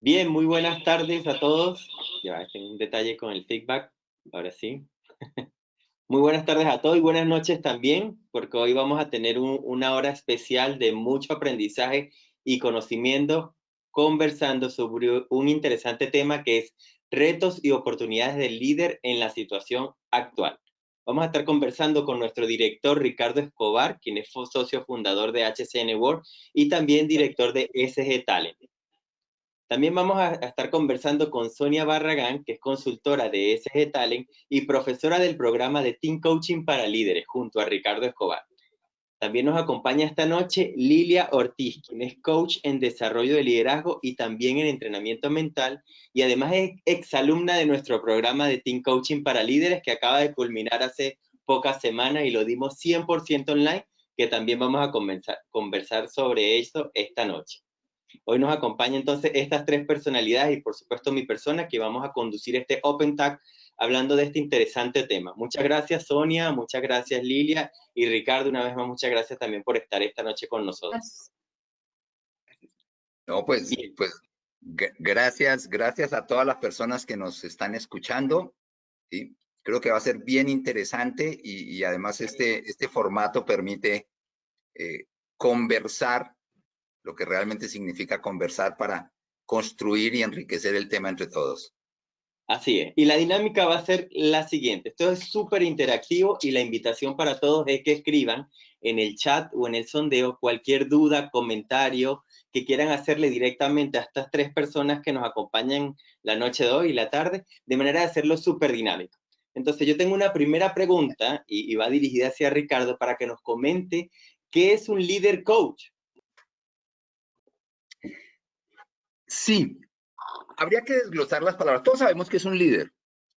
Bien, muy buenas tardes a todos. Ya, tengo un detalle con el feedback. Ahora sí. Muy buenas tardes a todos y buenas noches también, porque hoy vamos a tener una hora especial de mucho aprendizaje y conocimiento, conversando sobre un interesante tema que es retos y oportunidades del líder en la situación actual. Vamos a estar conversando con nuestro director Ricardo Escobar, quien es socio fundador de HCN World y también director de SG Talent. También vamos a estar conversando con Sonia Barragán, que es consultora de SG Talent y profesora del programa de Team Coaching para Líderes, junto a Ricardo Escobar. También nos acompaña esta noche Lilia Ortiz, quien es coach en desarrollo de liderazgo y también en entrenamiento mental, y además es exalumna de nuestro programa de Team Coaching para Líderes, que acaba de culminar hace pocas semanas y lo dimos 100% online, que también vamos a conversar sobre eso esta noche. Hoy nos acompaña entonces estas tres personalidades y por supuesto mi persona, que vamos a conducir este Open Talk hablando de este interesante tema. Muchas gracias Sonia, muchas gracias Lilia y Ricardo, una vez más muchas gracias también por estar esta noche con nosotros. No, pues gracias a todas las personas que nos están escuchando. ¿Sí? Creo que va a ser bien interesante y además este formato permite conversar, lo que realmente significa conversar para construir y enriquecer el tema entre todos. Así es. Y la dinámica va a ser la siguiente. Esto es súper interactivo y la invitación para todos es que escriban en el chat o en el sondeo cualquier duda, comentario que quieran hacerle directamente a estas tres personas que nos acompañan la noche de hoy y la tarde, de manera de hacerlo súper dinámico. Entonces yo tengo una primera pregunta y va dirigida hacia Ricardo para que nos comente qué es un líder coach. Sí, habría que desglosar las palabras. Todos sabemos que es un líder.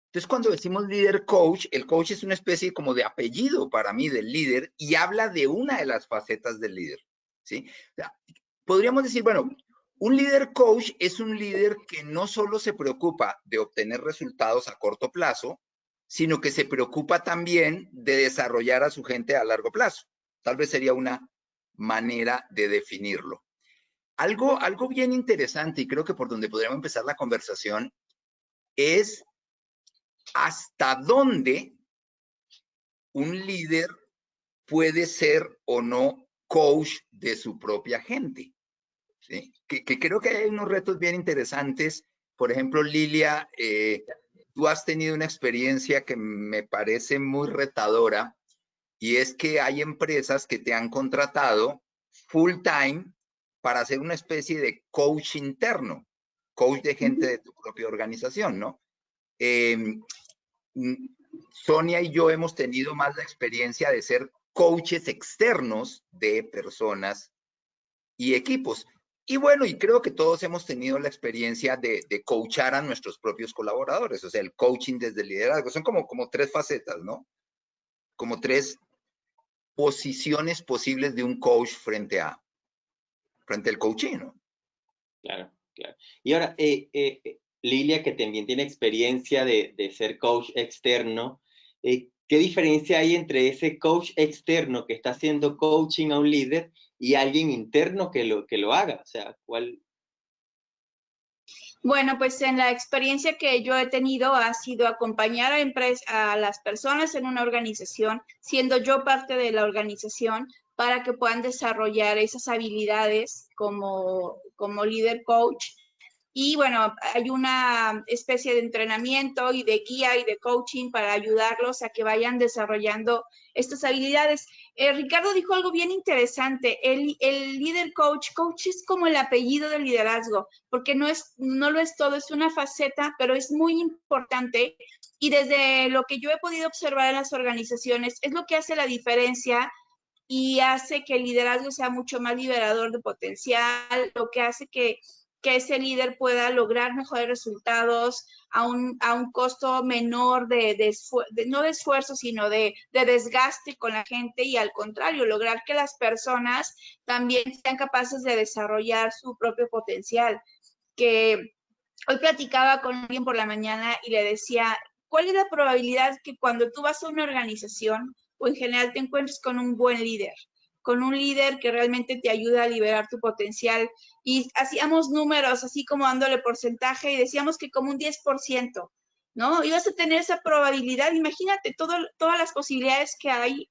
Entonces, cuando decimos líder coach, el coach es una especie como de apellido para mí del líder y habla de una de las facetas del líder, ¿sí? O sea, podríamos decir, bueno, un líder coach es un líder que no solo se preocupa de obtener resultados a corto plazo, sino que se preocupa también de desarrollar a su gente a largo plazo. Tal vez sería una manera de definirlo. Algo bien interesante, y creo que por donde podríamos empezar la conversación, es hasta dónde un líder puede ser o no coach de su propia gente. ¿Sí? Que creo que hay unos retos bien interesantes. Por ejemplo, Lilia, tú has tenido una experiencia que me parece muy retadora y es que hay empresas que te han contratado full time para hacer una especie de coach interno, coach de gente de tu propia organización, ¿no? Sonia y yo hemos tenido más la experiencia de ser coaches externos de personas y equipos. Y bueno, y creo que todos hemos tenido la experiencia de coachar a nuestros propios colaboradores, o sea, el coaching desde el liderazgo. Son como tres facetas, ¿no? Como tres posiciones posibles de un coach frente al coaching, ¿no? Claro, claro. Y ahora, Lilia, que también tiene experiencia de ser coach externo, ¿qué diferencia hay entre ese coach externo que está haciendo coaching a un líder y alguien interno que lo haga? O sea, ¿cuál? Bueno, pues en la experiencia que yo he tenido ha sido acompañar a las personas en una organización, siendo yo parte de la organización, para que puedan desarrollar esas habilidades como líder coach. Y bueno, hay una especie de entrenamiento y de guía y de coaching para ayudarlos a que vayan desarrollando estas habilidades. Ricardo dijo algo bien interesante. El líder coach es como el apellido del liderazgo, porque no lo es todo, es una faceta, pero es muy importante. Y desde lo que yo he podido observar en las organizaciones, es lo que hace la diferencia y hace que el liderazgo sea mucho más liberador de potencial, lo que hace que ese líder pueda lograr mejores resultados a un costo menor no de esfuerzo, sino de desgaste con la gente y al contrario, lograr que las personas también sean capaces de desarrollar su propio potencial. Que hoy platicaba con alguien por la mañana y le decía, ¿cuál es la probabilidad que cuando tú vas a una organización o en general te encuentres con un buen líder? con un líder que realmente te ayuda a liberar tu potencial. Y hacíamos números, así como dándole porcentaje, y decíamos que como un 10%, ¿no? Ibas a tener esa probabilidad. Imagínate todas las posibilidades que hay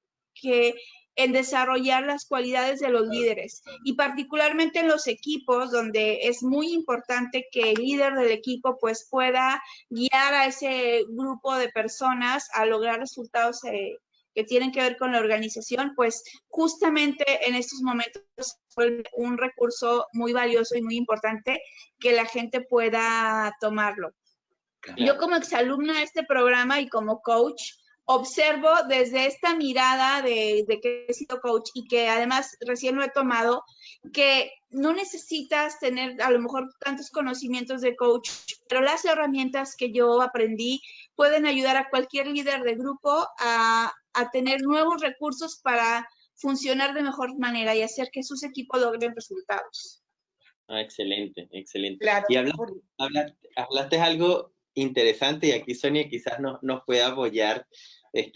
en desarrollar las cualidades de los líderes, y particularmente en los equipos, donde es muy importante que el líder del equipo pues pueda guiar a ese grupo de personas a lograr resultados que tienen que ver con la organización. Pues justamente en estos momentos fue un recurso muy valioso y muy importante que la gente pueda tomarlo. Claro. Yo como exalumna de este programa y como coach, observo desde esta mirada de que he sido coach y que además recién lo he tomado, que no necesitas tener a lo mejor tantos conocimientos de coach, pero las herramientas que yo aprendí pueden ayudar a cualquier líder de grupo a tener nuevos recursos para funcionar de mejor manera y hacer que sus equipos logren resultados. Ah, excelente, excelente. Claro. Y hablaste algo interesante, y aquí Sonia quizás nos pueda apoyar,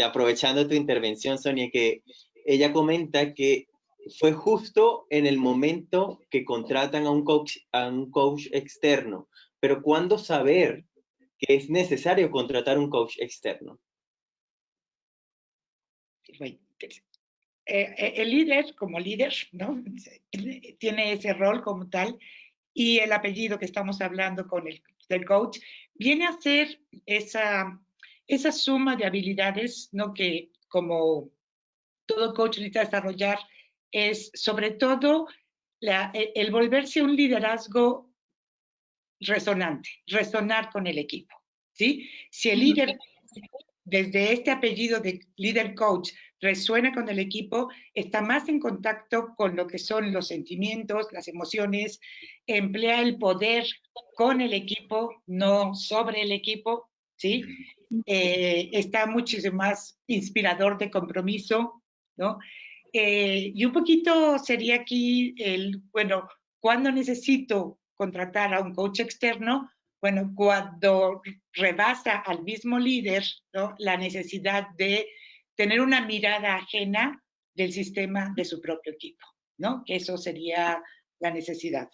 aprovechando tu intervención, Sonia, que ella comenta que fue justo en el momento que contratan a un coach externo. Pero ¿cuándo saber que es necesario contratar un coach externo? El líder, como líder, ¿no? Tiene ese rol como tal, y el apellido que estamos hablando con del coach viene a ser esa suma de habilidades, ¿no? Que como todo coach necesita desarrollar, es sobre todo el volverse un liderazgo resonante, resonar con el equipo, ¿sí? Si el líder, desde este apellido de líder coach, resuena con el equipo, está más en contacto con lo que son los sentimientos, las emociones, emplea el poder con el equipo, no sobre el equipo, ¿sí? Está muchísimo más inspirador de compromiso, ¿no? Y un poquito sería aquí bueno, ¿cuándo necesito contratar a un coach externo? Bueno, cuando rebasa al mismo líder, ¿no? La necesidad de tener una mirada ajena del sistema de su propio equipo, ¿no? Que eso sería la necesidad.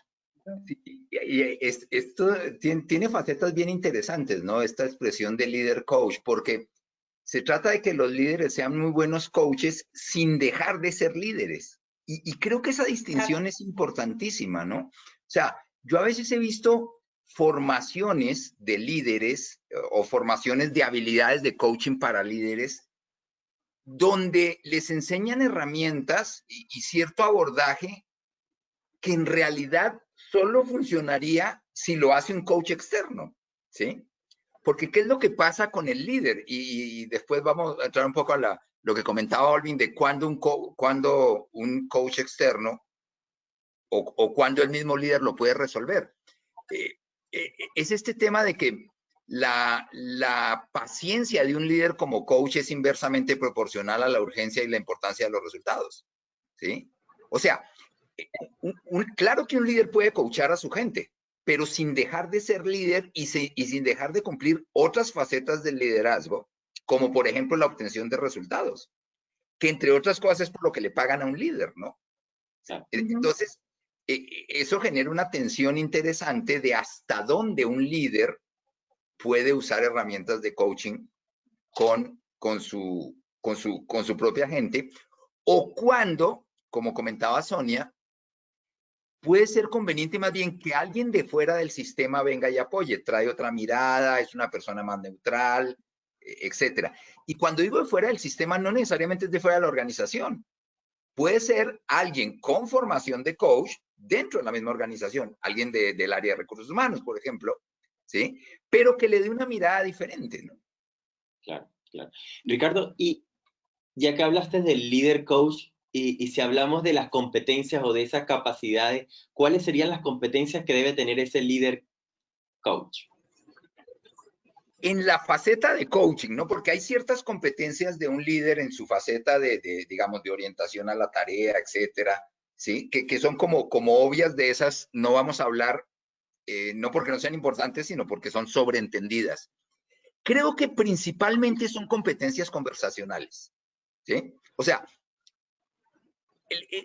Sí, y esto tiene facetas bien interesantes, ¿no? Esta expresión de líder coach, porque se trata de que los líderes sean muy buenos coaches sin dejar de ser líderes. Y creo que esa distinción es importantísima, ¿no? O sea, yo a veces he visto formaciones de líderes o formaciones de habilidades de coaching para líderes donde les enseñan herramientas y cierto abordaje que en realidad solo funcionaría si lo hace un coach externo, ¿sí? Porque ¿qué es lo que pasa con el líder? Y después vamos a entrar un poco a lo que comentaba Olvin de cuando un coach externo o cuando el mismo líder lo puede resolver. Es este tema de que la paciencia de un líder como coach es inversamente proporcional a la urgencia y la importancia de los resultados, ¿sí? O sea, claro que un líder puede coachar a su gente, pero sin dejar de ser líder y sin dejar de cumplir otras facetas del liderazgo, como por ejemplo la obtención de resultados, que entre otras cosas es por lo que le pagan a un líder, ¿no? Entonces, eso genera una tensión interesante de hasta dónde un líder puede usar herramientas de coaching con su propia gente, o cuando, como comentaba Sonia, puede ser conveniente más bien que alguien de fuera del sistema venga y apoye, trae otra mirada, es una persona más neutral, etcétera. Y cuando digo de fuera del sistema, no necesariamente es de fuera de la organización. Puede ser alguien con formación de coach dentro de la misma organización, alguien del área de recursos humanos, por ejemplo, ¿sí? Pero que le dé una mirada diferente, ¿no? Claro, claro. Ricardo, y ya que hablaste del líder coach, y si hablamos de las competencias o de esas capacidades, ¿cuáles serían las competencias que debe tener ese líder coach? En la faceta de coaching, ¿no? Porque hay ciertas competencias de un líder en su faceta digamos, de orientación a la tarea, etcétera, ¿sí? Que son como obvias. De esas no vamos a hablar, no porque no sean importantes, sino porque son sobreentendidas. Creo que principalmente son competencias conversacionales, ¿sí? O sea,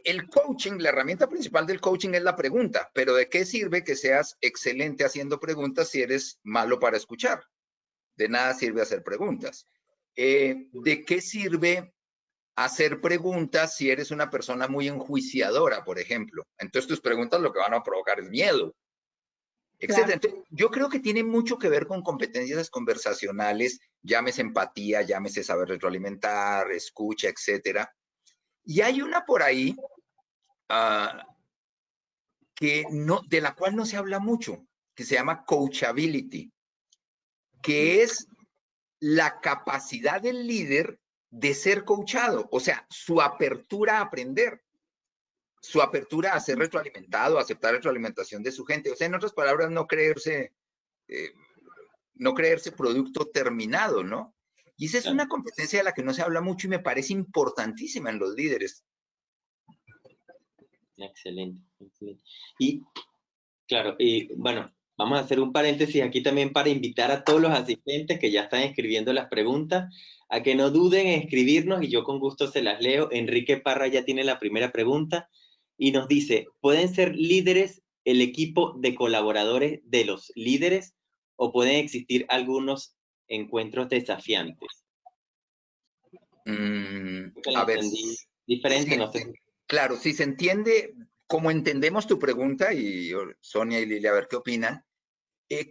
el coaching, la herramienta principal del coaching es la pregunta, pero ¿de qué sirve que seas excelente haciendo preguntas si eres malo para escuchar? De nada sirve hacer preguntas. ¿De qué sirve hacer preguntas si eres una persona muy enjuiciadora, por ejemplo? Entonces tus preguntas lo que van a provocar es miedo, etcétera. Entonces, yo creo que tiene mucho que ver con competencias conversacionales, llámese empatía, llámese saber retroalimentar, escucha, etcétera. Y hay una por ahí de la cual no se habla mucho, que se llama coachability, que es la capacidad del líder de ser coachado, o sea, su apertura a aprender, su apertura a ser retroalimentado, a aceptar retroalimentación de su gente. O sea, en otras palabras, no creerse producto terminado, ¿no? Y esa es una competencia de la que no se habla mucho y me parece importantísima en los líderes. Excelente, excelente. Y claro, y bueno, vamos a hacer un paréntesis aquí también para invitar a todos los asistentes que ya están escribiendo las preguntas a que no duden en escribirnos y yo con gusto se las leo. Enrique Parra ya tiene la primera pregunta y nos dice, ¿pueden ser líderes el equipo de colaboradores de los líderes o pueden existir algunos encuentros desafiantes? A ver, diferente, sí, no sé. Claro, si se entiende, como entendemos tu pregunta, y Sonia y Lilia, a ver qué opinan,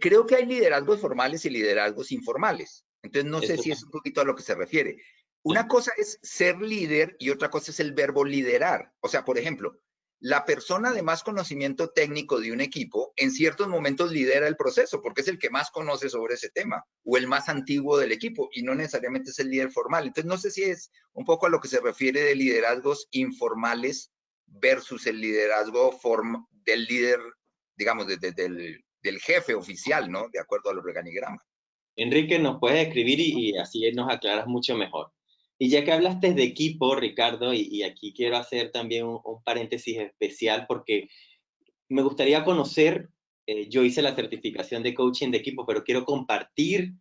creo que hay liderazgos formales y liderazgos informales. Entonces, no sé si es un poquito a lo que se refiere. Una cosa es ser líder y otra cosa es el verbo liderar. O sea, por ejemplo, la persona de más conocimiento técnico de un equipo en ciertos momentos lidera el proceso porque es el que más conoce sobre ese tema o el más antiguo del equipo y no necesariamente es el líder formal. Entonces, no sé si es un poco a lo que se refiere de liderazgos informales versus el liderazgo del líder, digamos, del jefe oficial, ¿no? De acuerdo al organigrama. Enrique, nos puedes escribir y así nos aclaras mucho mejor. Y ya que hablaste de equipo, Ricardo, y aquí quiero hacer también un paréntesis especial porque me gustaría conocer, yo hice la certificación de coaching de equipo, pero quiero compartir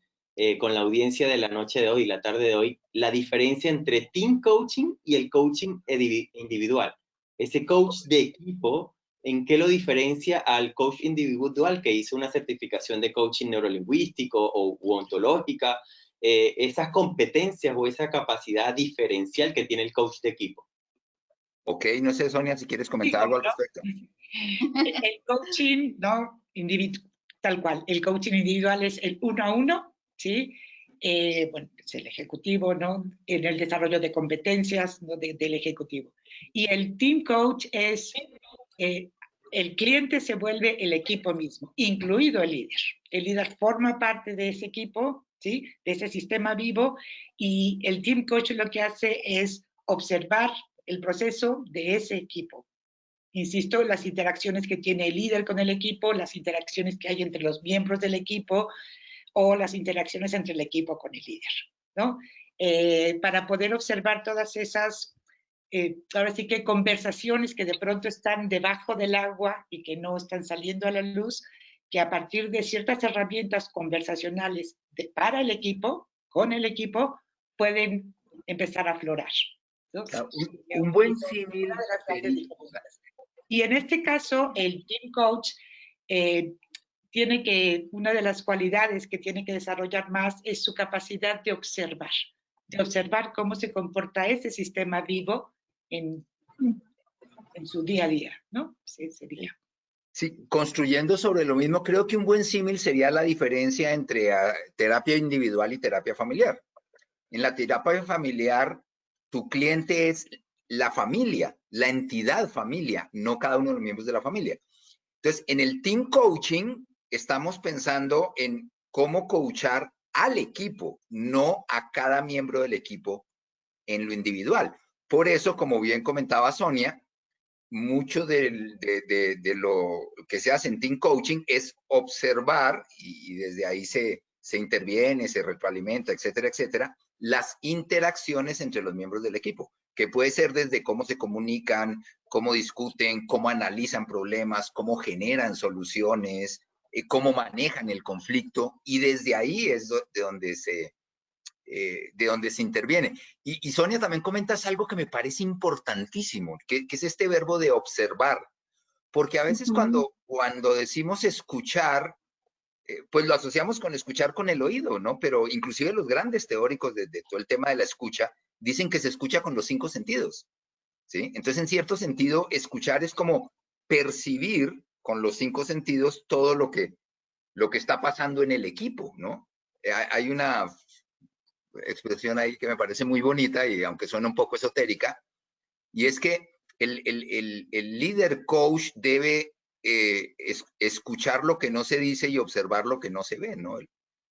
con la audiencia de la noche de hoy, la tarde de hoy, la diferencia entre team coaching y el coaching individual. Ese coach de equipo, ¿en qué lo diferencia al coach individual que hizo una certificación de coaching neurolingüístico o ontológica? Esas competencias o esa capacidad diferencial que tiene el coach de equipo. Ok, no sé, Sonia, si quieres comentar algo al respecto. El coaching, ¿no? Tal cual. El coaching individual es el 1 a 1, ¿sí? Bueno, es el ejecutivo, ¿no? En el desarrollo de competencias, ¿no? del ejecutivo. Y el team coach es, el cliente se vuelve el equipo mismo, incluido el líder. El líder forma parte de ese equipo, ¿sí? De ese sistema vivo, y el team coach lo que hace es observar el proceso de ese equipo. Insisto, las interacciones que tiene el líder con el equipo, las interacciones que hay entre los miembros del equipo o las interacciones entre el equipo con el líder, ¿no? Para poder observar todas esas, ahora sí que conversaciones que de pronto están debajo del agua y que no están saliendo a la luz, que a partir de ciertas herramientas conversacionales para el equipo, con el equipo, pueden empezar a aflorar, ¿no? Claro, un buen símil. Y en este caso, el team coach una de las cualidades que tiene que desarrollar más es su capacidad de observar cómo se comporta ese sistema vivo en su día a día, ¿no? Sí, sería. Sí, construyendo sobre lo mismo, creo que un buen símil sería la diferencia entre terapia individual y terapia familiar. En la terapia familiar, tu cliente es la familia, la entidad familia, no cada uno de los miembros de la familia. Entonces, en el team coaching, estamos pensando en cómo coachar al equipo, no a cada miembro del equipo en lo individual. Por eso, como bien comentaba Sonia, mucho de lo que se hace en team coaching es observar, y desde ahí se interviene, se retroalimenta, etcétera, etcétera, las interacciones entre los miembros del equipo, que puede ser desde cómo se comunican, cómo discuten, cómo analizan problemas, cómo generan soluciones, cómo manejan el conflicto, y desde ahí es de donde se de donde se interviene. Y Sonia, también comentas algo que me parece importantísimo, que es este verbo de observar. Porque a veces cuando decimos escuchar, pues lo asociamos con escuchar con el oído, ¿no? Pero inclusive los grandes teóricos de todo el tema de la escucha dicen que se escucha con los 5 sentidos, ¿sí? Entonces, en cierto sentido, escuchar es como percibir con los 5 sentidos todo lo que está pasando en el equipo, ¿no? Hay una expresión ahí que me parece muy bonita y aunque suena un poco esotérica, y es que el líder coach debe escuchar lo que no se dice y observar lo que no se ve, ¿no?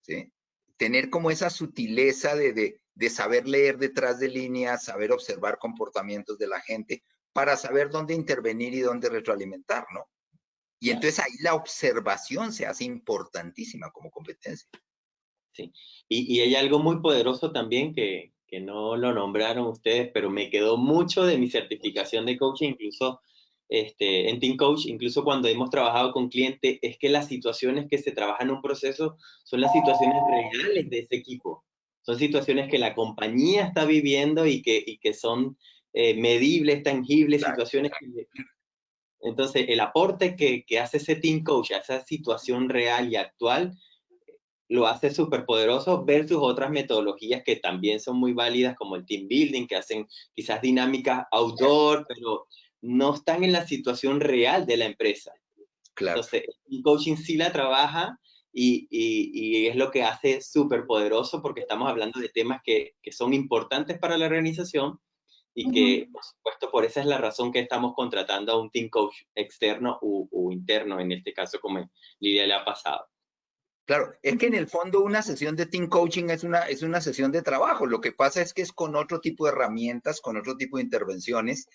¿Sí? Tener como esa sutileza de saber leer detrás de líneas, saber observar comportamientos de la gente para saber dónde intervenir y dónde retroalimentar, ¿no? Y entonces ahí la observación se hace importantísima como competencia. Sí, y hay algo muy poderoso también que no lo nombraron ustedes, pero me quedó mucho de mi certificación de coaching, incluso en Team Coach, incluso cuando hemos trabajado con clientes, es que las situaciones que se trabajan en un proceso son las situaciones reales de ese equipo. Son situaciones que la compañía está viviendo y que son medibles, tangibles, Claro. situaciones que... Entonces, el aporte que hace ese Team Coach a esa situación real y actual lo hace súper poderoso versus otras metodologías que también son muy válidas, como el team building, que hacen quizás dinámicas outdoor, pero no están en la situación real de la empresa. Claro. Entonces, el coaching sí la trabaja y es lo que hace súper poderoso porque estamos hablando de temas que son importantes para la organización y que, por supuesto, por esa es la razón que estamos contratando a un team coach externo o interno, en este caso, como Lidia le ha pasado. Claro, es que en el fondo una sesión de team coaching es una sesión de trabajo. Lo que pasa es que es con otro tipo de herramientas, con otro tipo de intervenciones.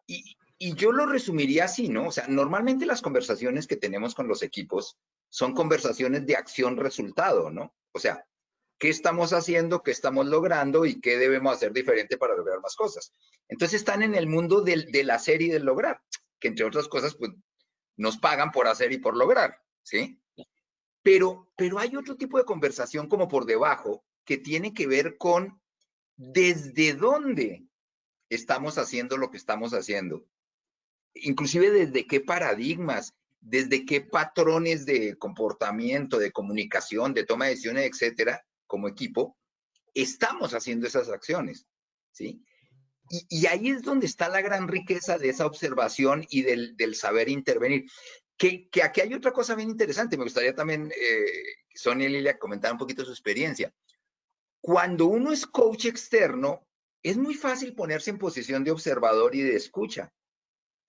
Y yo lo resumiría así, ¿no? O sea, normalmente las conversaciones que tenemos con los equipos son conversaciones de acción-resultado, ¿no? O sea, ¿qué estamos haciendo? ¿Qué estamos logrando? ¿Y qué debemos hacer diferente para lograr más cosas? Entonces están en el mundo del hacer y del lograr, que entre otras cosas, pues, nos pagan por hacer y por lograr, ¿sí? Pero hay otro tipo de conversación como por debajo que tiene que ver con desde dónde estamos haciendo lo que estamos haciendo. Inclusive desde qué paradigmas, desde qué patrones de comportamiento, de comunicación, de toma de decisiones, etcétera, como equipo, estamos haciendo esas acciones, ¿sí? Y ahí es donde está la gran riqueza de esa observación y del saber intervenir. Que aquí hay otra cosa bien interesante. Me gustaría también, Sonia y Lilia, comentar un poquito su experiencia. Cuando uno es coach externo, es muy fácil ponerse en posición de observador y de escucha,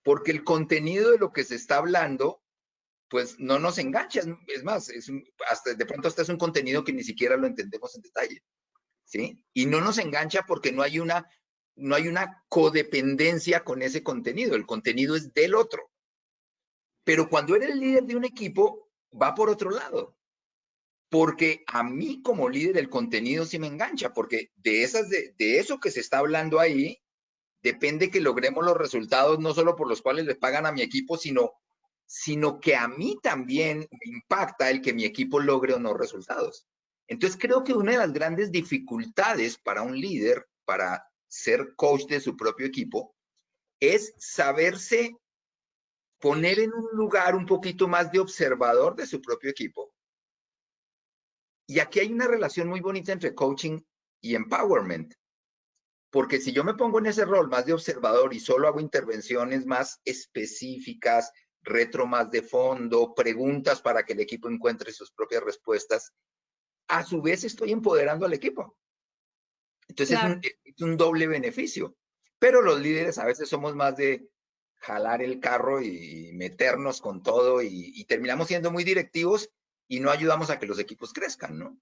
porque el contenido de lo que se está hablando, pues no nos engancha. Es más, hasta de pronto hasta es un contenido que ni siquiera lo entendemos en detalle, ¿sí? Y no nos engancha porque no hay una codependencia con ese contenido. El contenido es del otro. Pero cuando eres el líder de un equipo, va por otro lado. Porque a mí como líder el contenido sí me engancha, porque de eso que se está hablando ahí, depende que logremos los resultados, no solo por los cuales le pagan a mi equipo, sino que a mí también me impacta el que mi equipo logre o no resultados. Entonces creo que una de las grandes dificultades para un líder, para ser coach de su propio equipo, es saberse poner en un lugar un poquito más de observador de su propio equipo. Y aquí hay una relación muy bonita entre coaching y empowerment. Porque si yo me pongo en ese rol más de observador y solo hago intervenciones más específicas, retro más de fondo, preguntas para que el equipo encuentre sus propias respuestas, a su vez estoy empoderando al equipo. Entonces claro, es un doble beneficio. Pero los líderes a veces somos más de jalar el carro y meternos con todo y terminamos siendo muy directivos y no ayudamos a que los equipos crezcan, ¿no?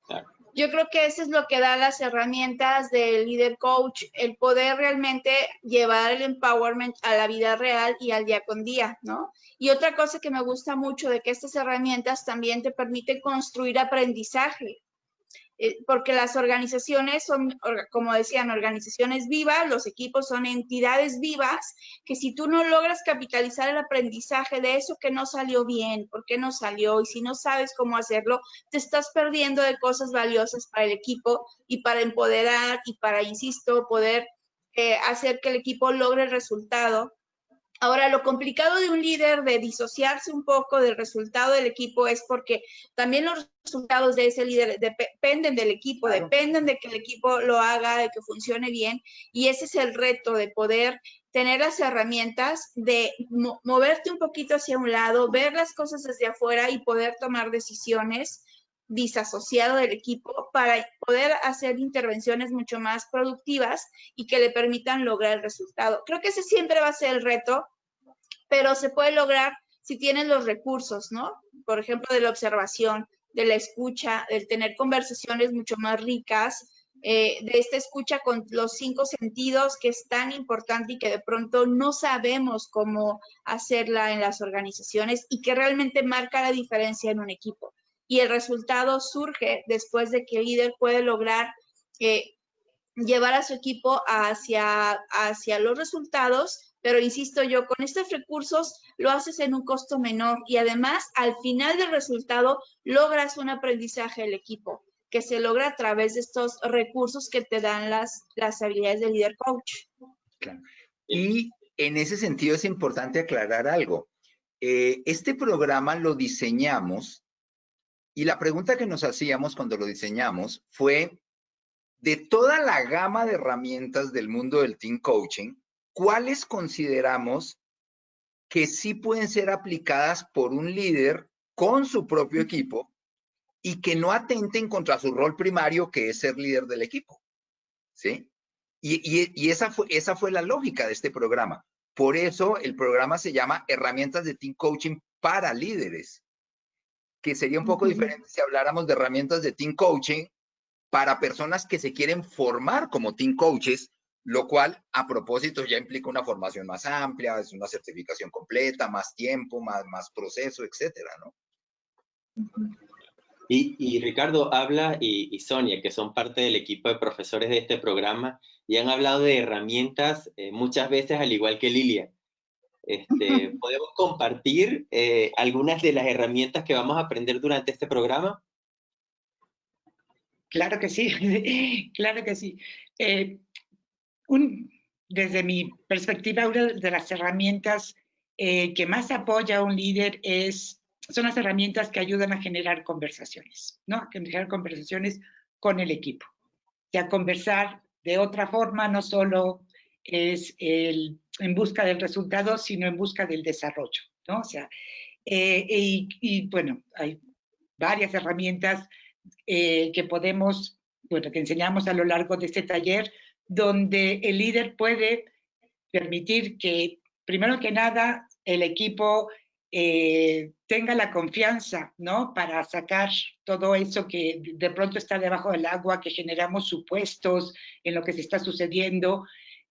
Claro. Yo creo que eso es lo que da las herramientas del líder coach, el poder realmente llevar el empowerment a la vida real y al día con día, ¿no? Y otra cosa que me gusta mucho de que estas herramientas también te permiten construir aprendizaje. porque las organizaciones son, como decían, organizaciones vivas, los equipos son entidades vivas, que si tú no logras capitalizar el aprendizaje de eso que no salió bien, por qué no salió, y si no sabes cómo hacerlo, te estás perdiendo de cosas valiosas para el equipo y para empoderar y para, insisto, poder hacer que el equipo logre el resultado. Ahora, lo complicado de un líder de disociarse un poco del resultado del equipo es porque también los resultados de ese líder dependen del equipo, claro, dependen de que el equipo lo haga, de que funcione bien, y ese es el reto de poder tener las herramientas de moverte un poquito hacia un lado, ver las cosas desde afuera y poder tomar decisiones disasociado del equipo para poder hacer intervenciones mucho más productivas y que le permitan lograr el resultado. Creo que ese siempre va a ser el reto, pero se puede lograr si tienes los recursos, ¿no? Por ejemplo, de la observación, de la escucha, del tener conversaciones mucho más ricas, de esta escucha con los 5 sentidos, que es tan importante y que de pronto no sabemos cómo hacerla en las organizaciones y que realmente marca la diferencia en un equipo. Y el resultado surge después de que el líder puede lograr llevar a su equipo hacia los resultados, pero insisto yo, con estos recursos lo haces en un costo menor y además al final del resultado logras un aprendizaje del equipo que se logra a través de estos recursos que te dan las habilidades de líder coach. Claro. Y en ese sentido es importante aclarar algo. Este programa lo diseñamos y la pregunta que nos hacíamos cuando lo diseñamos fue: de toda la gama de herramientas del mundo del team coaching, ¿cuáles consideramos que sí pueden ser aplicadas por un líder con su propio equipo y que no atenten contra su rol primario, que es ser líder del equipo? ¿Sí? Y esa fue la lógica de este programa. Por eso el programa se llama Herramientas de Team Coaching para Líderes, que sería un poco diferente si habláramos de herramientas de team coaching para personas que se quieren formar como team coaches, lo cual a propósito ya implica una formación más amplia, es una certificación completa, más tiempo, más proceso, etcétera, ¿no? Y Ricardo habla y Sonia, que son parte del equipo de profesores de este programa, y han hablado de herramientas muchas veces, al igual que Lilia. ¿Podemos compartir algunas de las herramientas que vamos a aprender durante este programa? Claro que sí, claro que sí. Desde mi perspectiva, una de las herramientas que más apoya a un líder son las herramientas que ayudan a generar conversaciones, ¿no? A generar conversaciones con el equipo. O sea, conversar de otra forma no solo es en busca del resultado, sino en busca del desarrollo, ¿no? O sea, bueno, hay varias herramientas que enseñamos a lo largo de este taller, donde el líder puede permitir que, primero que nada, el equipo tenga la confianza, ¿no? Para sacar todo eso que de pronto está debajo del agua, que generamos supuestos en lo que se está sucediendo,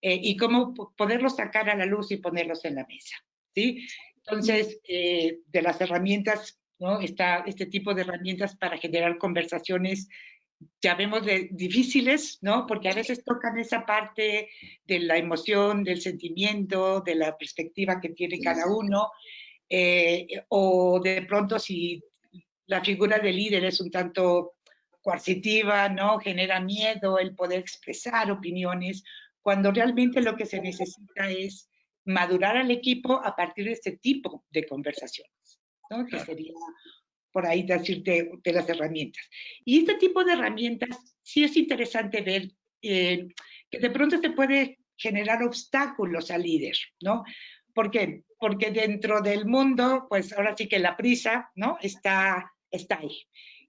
y cómo poderlos sacar a la luz y ponerlos en la mesa, ¿sí? Entonces, de las herramientas, ¿no? Está este tipo de herramientas para generar conversaciones, llamémosle difíciles, ¿no? Porque a veces tocan esa parte de la emoción, del sentimiento, de la perspectiva que tiene cada uno, o de pronto si la figura del líder es un tanto coercitiva, ¿no? Genera miedo el poder expresar opiniones, cuando realmente lo que se necesita es madurar al equipo a partir de este tipo de conversaciones, ¿no? Que sería por ahí decirte de las herramientas. Y este tipo de herramientas sí es interesante ver que de pronto se puede generar obstáculos al líder, ¿no? ¿Por qué? Porque dentro del mundo, pues ahora sí que la prisa, ¿no? Está ahí.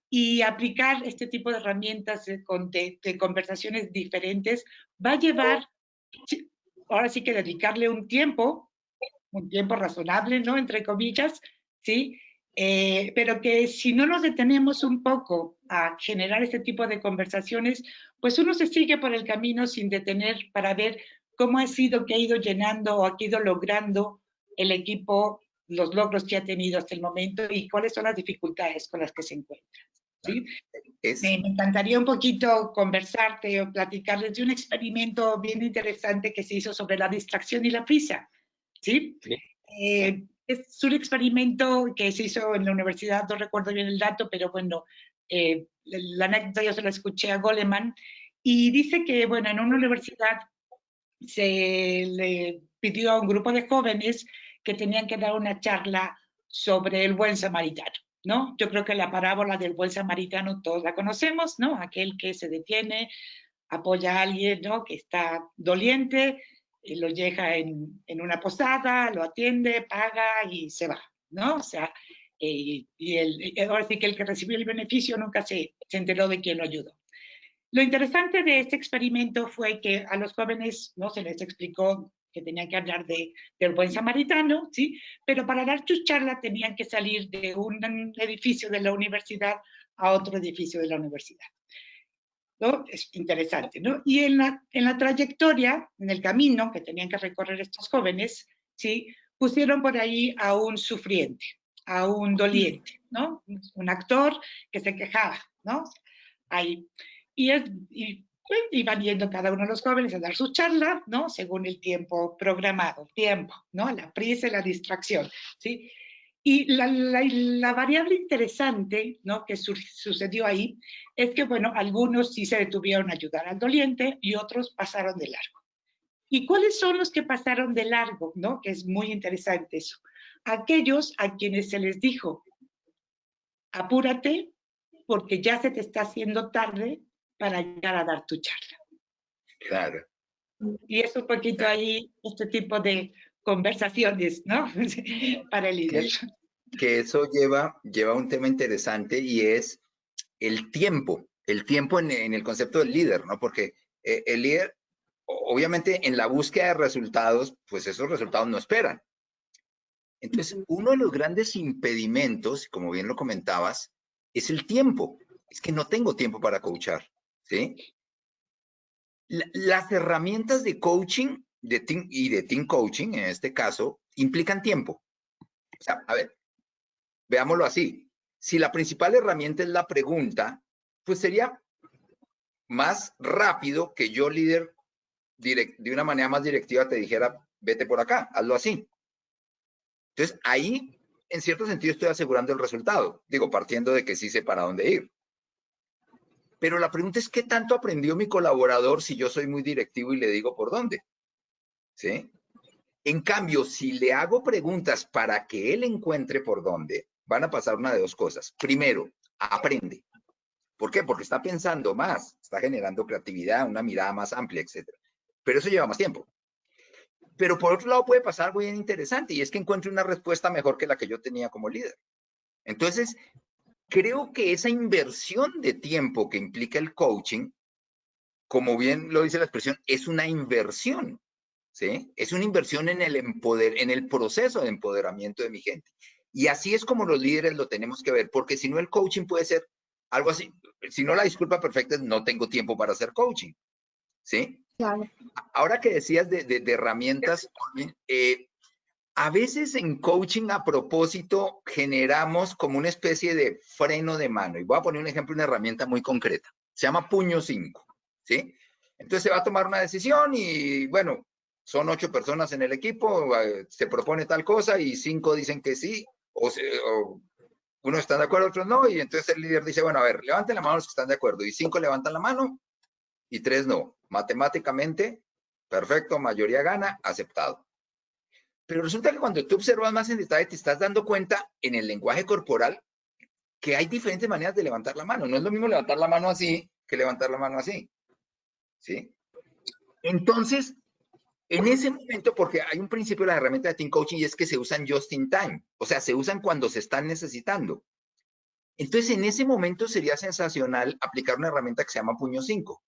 Y aplicar este tipo de herramientas de conversaciones diferentes va a llevar, ahora sí que dedicarle un tiempo razonable, ¿no? Entre comillas, ¿sí? Pero que si no nos detenemos un poco a generar este tipo de conversaciones, pues uno se sigue por el camino sin detener para ver cómo ha sido que ha ido llenando o ha ido logrando el equipo los logros que ha tenido hasta el momento y cuáles son las dificultades con las que se encuentra. ¿sí? Me encantaría un poquito conversarte o platicarles de un experimento bien interesante que se hizo sobre la distracción y la prisa, ¿sí? Es un experimento que se hizo en la universidad, no recuerdo bien el dato, pero bueno, la anécdota yo se la escuché a Goleman, y dice que, bueno, en una universidad se le pidió a un grupo de jóvenes que tenían que dar una charla sobre el buen samaritano, ¿no? Yo creo que la parábola del buen samaritano todos la conocemos, ¿no? Aquel que se detiene, apoya a alguien, ¿no? Que está doliente, lo deja en una posada, lo atiende, paga y se va, ¿no? O sea, ahora sí que el que recibió el beneficio nunca se enteró de quién lo ayudó. Lo interesante de este experimento fue que a los jóvenes no se les explicó que tenían que hablar del buen samaritano, ¿sí? Pero para dar su charla tenían que salir de un edificio de la universidad a otro edificio de la universidad, ¿no? Es interesante, ¿no? Y en la trayectoria, en el camino que tenían que recorrer estos jóvenes, ¿sí? Pusieron por ahí a un sufriente, a un doliente, ¿no? Un actor que se quejaba, ¿no? Ahí. Y iban yendo cada uno de los jóvenes a dar su charla, ¿no? Según el tiempo programado, ¿no? La prisa y la distracción, ¿sí? Y la variable interesante, ¿no? Que sucedió ahí es que, bueno, algunos sí se detuvieron a ayudar al doliente y otros pasaron de largo. ¿Y cuáles son los que pasaron de largo, ¿no? Que es muy interesante eso. Aquellos a quienes se les dijo, apúrate porque ya se te está haciendo tarde para llegar a dar tu charla. Claro. Y es un poquito ahí este tipo de conversaciones, ¿no? Para el líder. Que eso lleva a un tema interesante y es el tiempo en el concepto del líder, ¿no? Porque el líder, obviamente en la búsqueda de resultados, pues esos resultados no esperan. Entonces, uno de los grandes impedimentos, como bien lo comentabas, es el tiempo. Es que no tengo tiempo para coachar, ¿sí? Las herramientas de coaching y de team coaching, en este caso, implican tiempo. O sea, a ver, veámoslo así. Si la principal herramienta es la pregunta, pues sería más rápido que yo, líder, de una manera más directiva te dijera, vete por acá, hazlo así. Entonces, ahí, en cierto sentido, estoy asegurando el resultado. Digo, partiendo de que sí sé para dónde ir. Pero la pregunta es, ¿qué tanto aprendió mi colaborador si yo soy muy directivo y le digo por dónde? ¿Sí? En cambio, si le hago preguntas para que él encuentre por dónde, van a pasar una de dos cosas. Primero, aprende. ¿Por qué? Porque está pensando más, está generando creatividad, una mirada más amplia, etc. Pero eso lleva más tiempo. Pero por otro lado puede pasar algo bien interesante y es que encuentre una respuesta mejor que la que yo tenía como líder. Entonces, creo que esa inversión de tiempo que implica el coaching, como bien lo dice la expresión, es una inversión, ¿sí? Es una inversión en el proceso de empoderamiento de mi gente. Y así es como los líderes lo tenemos que ver, porque si no el coaching puede ser algo así. Si no, la disculpa perfecta es no tengo tiempo para hacer coaching, ¿sí? Claro. Ahora que decías de herramientas, a veces en coaching a propósito generamos como una especie de freno de mano. Y voy a poner un ejemplo, una herramienta muy concreta. Se llama Puño 5, ¿sí? Entonces se va a tomar una decisión y, bueno, son 8 personas en el equipo, se propone tal cosa y 5 dicen que sí, o unos están de acuerdo, otros no, y entonces el líder dice, bueno, a ver, levanten la mano los que están de acuerdo, y 5 levantan la mano y 3 no. Matemáticamente, perfecto, mayoría gana, aceptado. Pero resulta que cuando tú observas más en detalle, te estás dando cuenta en el lenguaje corporal que hay diferentes maneras de levantar la mano. No es lo mismo levantar la mano así que levantar la mano así, ¿sí? Entonces, en ese momento, porque hay un principio de la herramienta de Team Coaching y es que se usan just in time, o sea, se usan cuando se están necesitando. Entonces, en ese momento sería sensacional aplicar una herramienta que se llama Puño 5,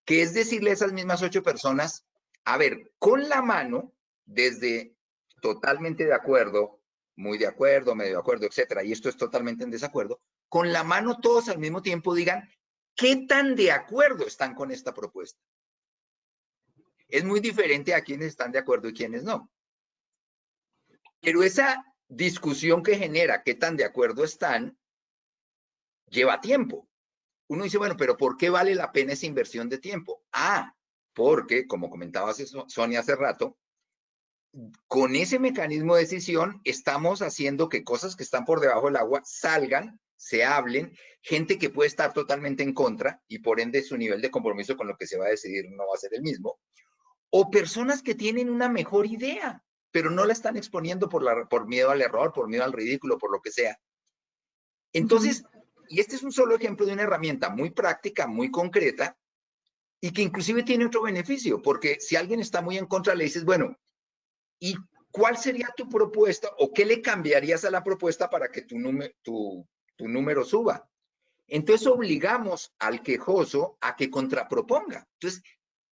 que es decirle a esas mismas 8 personas, a ver, con la mano, desde totalmente de acuerdo, muy de acuerdo, medio de acuerdo, etcétera, y esto es totalmente en desacuerdo, con la mano todos al mismo tiempo digan, ¿qué tan de acuerdo están con esta propuesta? Es muy diferente a quienes están de acuerdo y quienes no. Pero esa discusión que genera qué tan de acuerdo están, lleva tiempo. Uno dice, bueno, pero ¿por qué vale la pena esa inversión de tiempo? Porque, como comentaba Sonia hace rato, con ese mecanismo de decisión estamos haciendo que cosas que están por debajo del agua salgan, se hablen, gente que puede estar totalmente en contra y por ende su nivel de compromiso con lo que se va a decidir no va a ser el mismo, o personas que tienen una mejor idea, pero no la están exponiendo por miedo al error, por miedo al ridículo, por lo que sea. Entonces, y este es un solo ejemplo de una herramienta muy práctica, muy concreta, y que inclusive tiene otro beneficio, porque si alguien está muy en contra, le dices, bueno, ¿y cuál sería tu propuesta o qué le cambiarías a la propuesta para que tu número suba? Entonces obligamos al quejoso a que contraproponga. Entonces,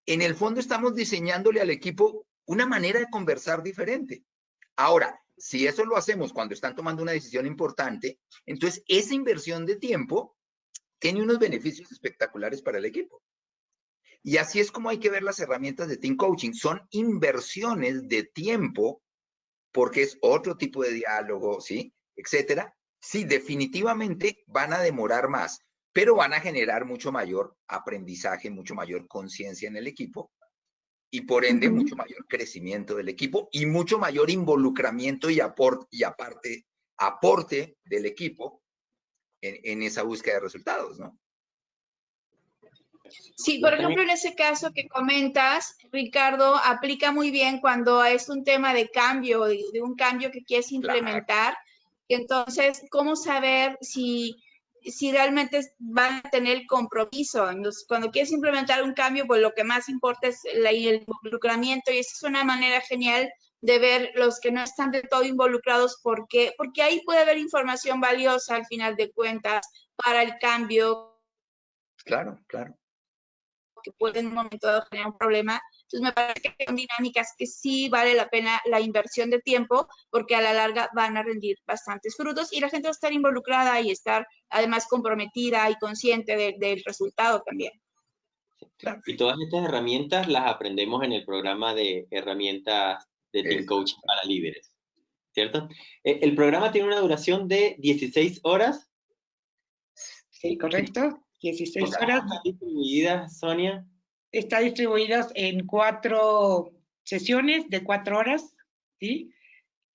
en el fondo estamos diseñándole al equipo una manera de conversar diferente. Ahora, si eso lo hacemos cuando están tomando una decisión importante, entonces esa inversión de tiempo tiene unos beneficios espectaculares para el equipo. Y así es como hay que ver las herramientas de Team Coaching. Son inversiones de tiempo, porque es otro tipo de diálogo, ¿sí? Etcétera. Sí, definitivamente van a demorar más, pero van a generar mucho mayor aprendizaje, mucho mayor conciencia en el equipo y por ende mucho mayor crecimiento del equipo y mucho mayor involucramiento y aporte del equipo en esa búsqueda de resultados, ¿no? Sí, por ejemplo, en ese caso que comentas, Ricardo, aplica muy bien cuando es un tema de cambio, de un cambio que quieres implementar. Claro. Entonces, ¿cómo saber si realmente van a tener el compromiso? Entonces, cuando quieres implementar un cambio, pues lo que más importa es el involucramiento, y esa es una manera genial de ver los que no están de todo involucrados, porque ahí puede haber información valiosa al final de cuentas para el cambio. Claro, claro. Que puede en un momento dado generar un problema. Entonces me parece que son dinámicas que sí vale la pena la inversión de tiempo, porque a la larga van a rendir bastantes frutos y la gente va a estar involucrada y estar además comprometida y consciente del resultado también. Claro. Y todas estas herramientas las aprendemos en el programa de herramientas de Team Coaching para líderes, ¿cierto? El programa tiene una duración de 16 horas. Sí, correcto. 16 horas. ¿Están distribuidas, Sonia? Está distribuidas en 4 sesiones de 4 horas, ¿sí?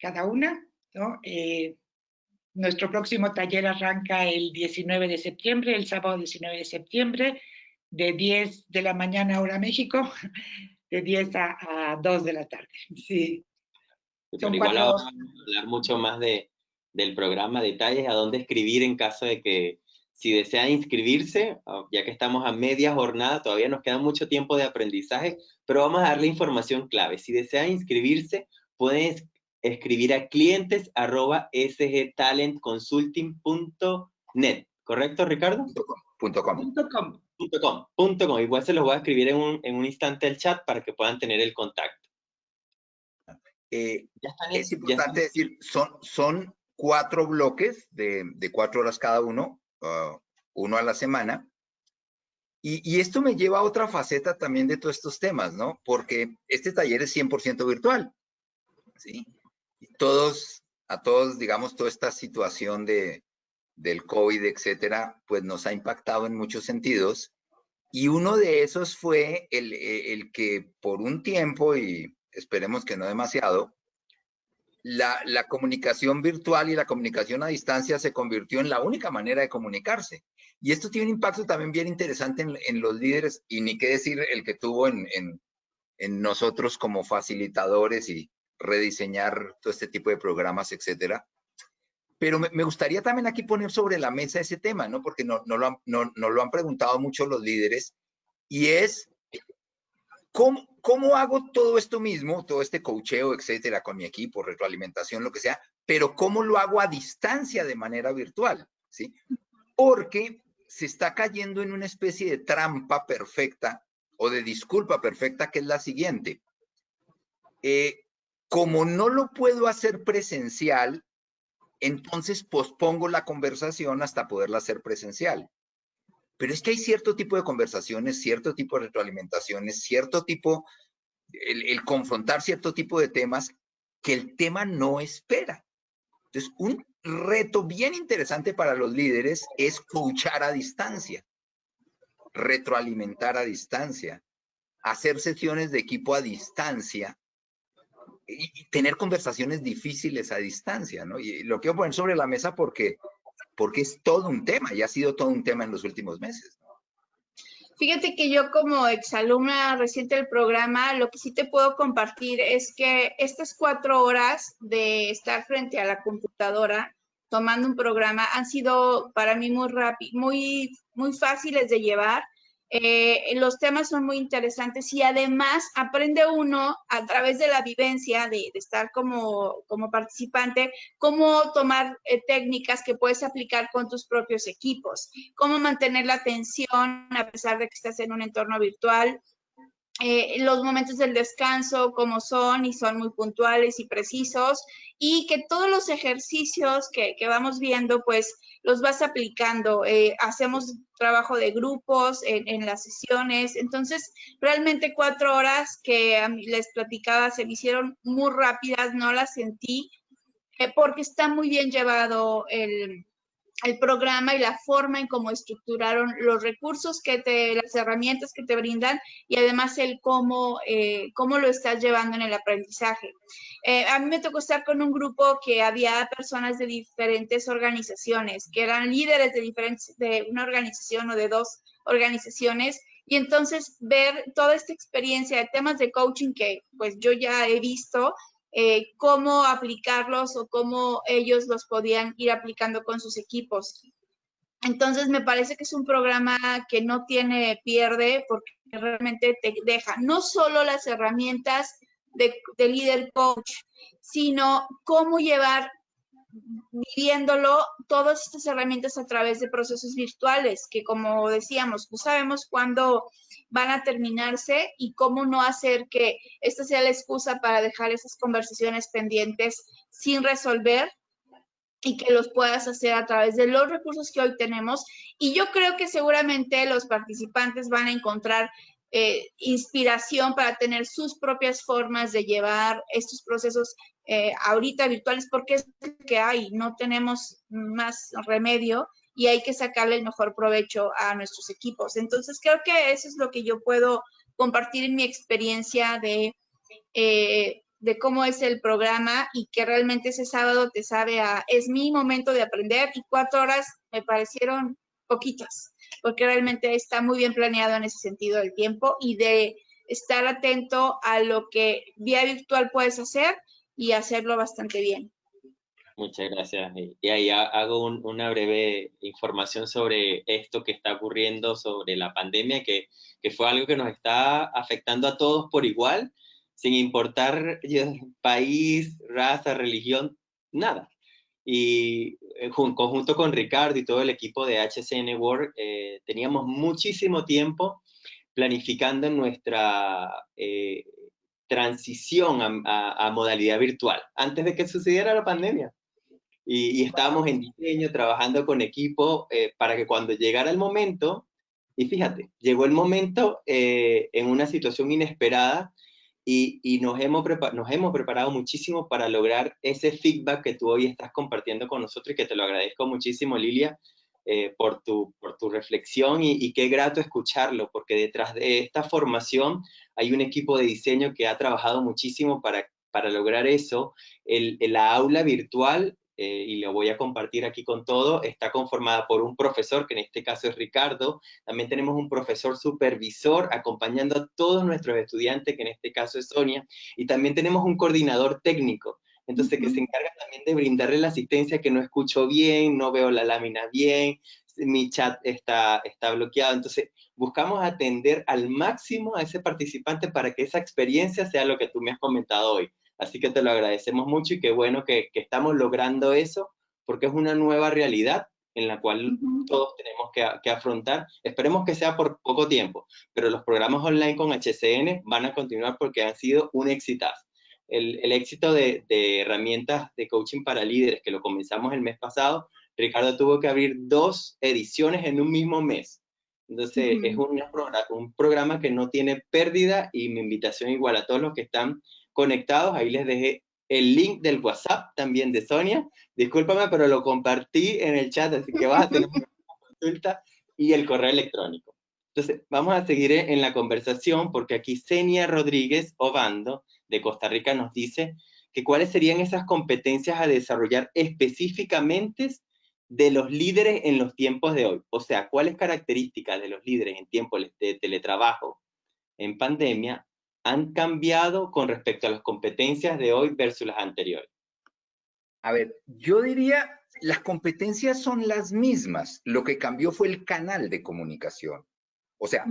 Cada una, ¿no? Nuestro próximo taller arranca el 19 de septiembre, el sábado 19 de septiembre, de 10 de la mañana hora México, de 10 a 2 de la tarde. Sí. Pero igual ahora vamos a hablar mucho más del programa, detalles, a dónde escribir en caso de que, si desea inscribirse, ya que estamos a media jornada, todavía nos queda mucho tiempo de aprendizaje, pero vamos a darle información clave. Si desea inscribirse, pueden escribir a clientes@sgtalentconsulting.net, ¿correcto, Ricardo? .com. Igual se los voy a escribir en un instante al chat para que puedan tener el contacto. Es importante decir, son 4 bloques de 4 horas cada uno, uno a la semana. Y esto me lleva a otra faceta también de todos estos temas, ¿no? Porque este taller es 100% virtual, ¿sí? Y a todos, digamos, toda esta situación del COVID, etcétera, pues nos ha impactado en muchos sentidos. Y uno de esos fue el que por un tiempo, y esperemos que no demasiado, la comunicación virtual y la comunicación a distancia se convirtió en la única manera de comunicarse. Y esto tiene un impacto también bien interesante en los líderes, y ni qué decir el que tuvo en nosotros como facilitadores y rediseñar todo este tipo de programas, etcétera. Pero me gustaría también aquí poner sobre la mesa ese tema, ¿no? Porque no lo han preguntado mucho los líderes, y es ¿cómo hago todo esto mismo, todo este coacheo, etcétera, con mi equipo, retroalimentación, lo que sea, pero cómo lo hago a distancia de manera virtual, ¿sí? Porque se está cayendo en una especie de trampa perfecta o de disculpa perfecta, que es la siguiente. Como no lo puedo hacer presencial, entonces pospongo la conversación hasta poderla hacer presencial. Pero es que hay cierto tipo de conversaciones, cierto tipo de retroalimentaciones, cierto tipo, el confrontar cierto tipo de temas que el tema no espera. Entonces, reto bien interesante para los líderes es coachar a distancia, retroalimentar a distancia, hacer sesiones de equipo a distancia y tener conversaciones difíciles a distancia, ¿no? Y lo quiero poner sobre la mesa porque es todo un tema y ha sido todo un tema en los últimos meses. Fíjate que yo como exalumna reciente del programa, lo que sí te puedo compartir es que estas 4 horas de estar frente a la computadora tomando un programa han sido para mí muy rápido, muy fáciles de llevar. Los temas son muy interesantes y además aprende uno a través de la vivencia de estar como participante, cómo tomar técnicas que puedes aplicar con tus propios equipos, cómo mantener la atención a pesar de que estás en un entorno virtual, los momentos del descanso, cómo son y son muy puntuales y precisos, y que todos los ejercicios que vamos viendo, pues los vas aplicando. Hacemos trabajo de grupos en las sesiones, entonces realmente 4 horas que les platicaba se me hicieron muy rápidas, no las sentí, porque está muy bien llevado el programa y la forma en cómo estructuraron los recursos las herramientas que te brindan y además el cómo lo estás llevando en el aprendizaje. A mí me tocó estar con un grupo que había personas de diferentes organizaciones, que eran líderes de una organización o de 2 organizaciones, y entonces ver toda esta experiencia de temas de coaching que pues yo ya he visto, cómo aplicarlos o cómo ellos los podían ir aplicando con sus equipos. Entonces, me parece que es un programa que no tiene pierde porque realmente te deja no solo las herramientas de líder coach, sino cómo llevar viviéndolo todas estas herramientas a través de procesos virtuales, que como decíamos, no sabemos cuándo van a terminarse y cómo no hacer que esta sea la excusa para dejar esas conversaciones pendientes sin resolver y que los puedas hacer a través de los recursos que hoy tenemos. Y yo creo que seguramente los participantes van a encontrar inspiración para tener sus propias formas de llevar estos procesos ahorita virtuales, porque es lo que hay, no tenemos más remedio y hay que sacarle el mejor provecho a nuestros equipos. Entonces, creo que eso es lo que yo puedo compartir en mi experiencia de cómo es el programa y que realmente ese sábado te sabe es mi momento de aprender, y 4 horas me parecieron poquitas, porque realmente está muy bien planeado en ese sentido del tiempo y de estar atento a lo que vía virtual puedes hacer y hacerlo bastante bien. Muchas gracias. Y ahí hago una breve información sobre esto que está ocurriendo sobre la pandemia, que fue algo que nos está afectando a todos por igual, sin importar país, raza, religión, nada. Y conjunto con Ricardo y todo el equipo de HCN Work, teníamos muchísimo tiempo planificando nuestra transición a modalidad virtual, antes de que sucediera la pandemia. Y estábamos en diseño, trabajando con equipo, para que cuando llegara el momento, y fíjate, llegó el momento en una situación inesperada, y nos hemos preparado muchísimo para lograr ese feedback que tú hoy estás compartiendo con nosotros, y que te lo agradezco muchísimo, Lilia, por tu reflexión, y qué grato escucharlo, porque detrás de esta formación hay un equipo de diseño que ha trabajado muchísimo para lograr eso. La aula virtual, y lo voy a compartir aquí con todo, está conformada por un profesor, que en este caso es Ricardo. También tenemos un profesor supervisor acompañando a todos nuestros estudiantes, que en este caso es Sonia, y también tenemos un coordinador técnico, entonces, que se encarga también de brindarle la asistencia, que no escucho bien, no veo la lámina bien, mi chat está bloqueado. Entonces, buscamos atender al máximo a ese participante para que esa experiencia sea lo que tú me has comentado hoy. Así que te lo agradecemos mucho, y qué bueno que estamos logrando eso, porque es una nueva realidad en la cual todos tenemos que afrontar. Esperemos que sea por poco tiempo, pero los programas online con HCN van a continuar porque han sido un exitazo. El éxito de herramientas de coaching para líderes, que lo comenzamos el mes pasado, Ricardo tuvo que abrir 2 ediciones en un mismo mes. Entonces, es un programa que no tiene pérdida, y mi invitación igual a todos los que están conectados, ahí les dejé el link del WhatsApp también de Sonia. Discúlpame, pero lo compartí en el chat, así que vas a tener una consulta, y el correo electrónico. Entonces, vamos a seguir en la conversación, porque aquí Senia Rodríguez Obando, de Costa Rica, nos dice que cuáles serían esas competencias a desarrollar específicamente de los líderes en los tiempos de hoy. O sea, cuáles características de los líderes en tiempos de teletrabajo en pandemia han cambiado con respecto a las competencias de hoy versus las anteriores. A ver, yo diría, las competencias son las mismas. Lo que cambió fue el canal de comunicación. O sea,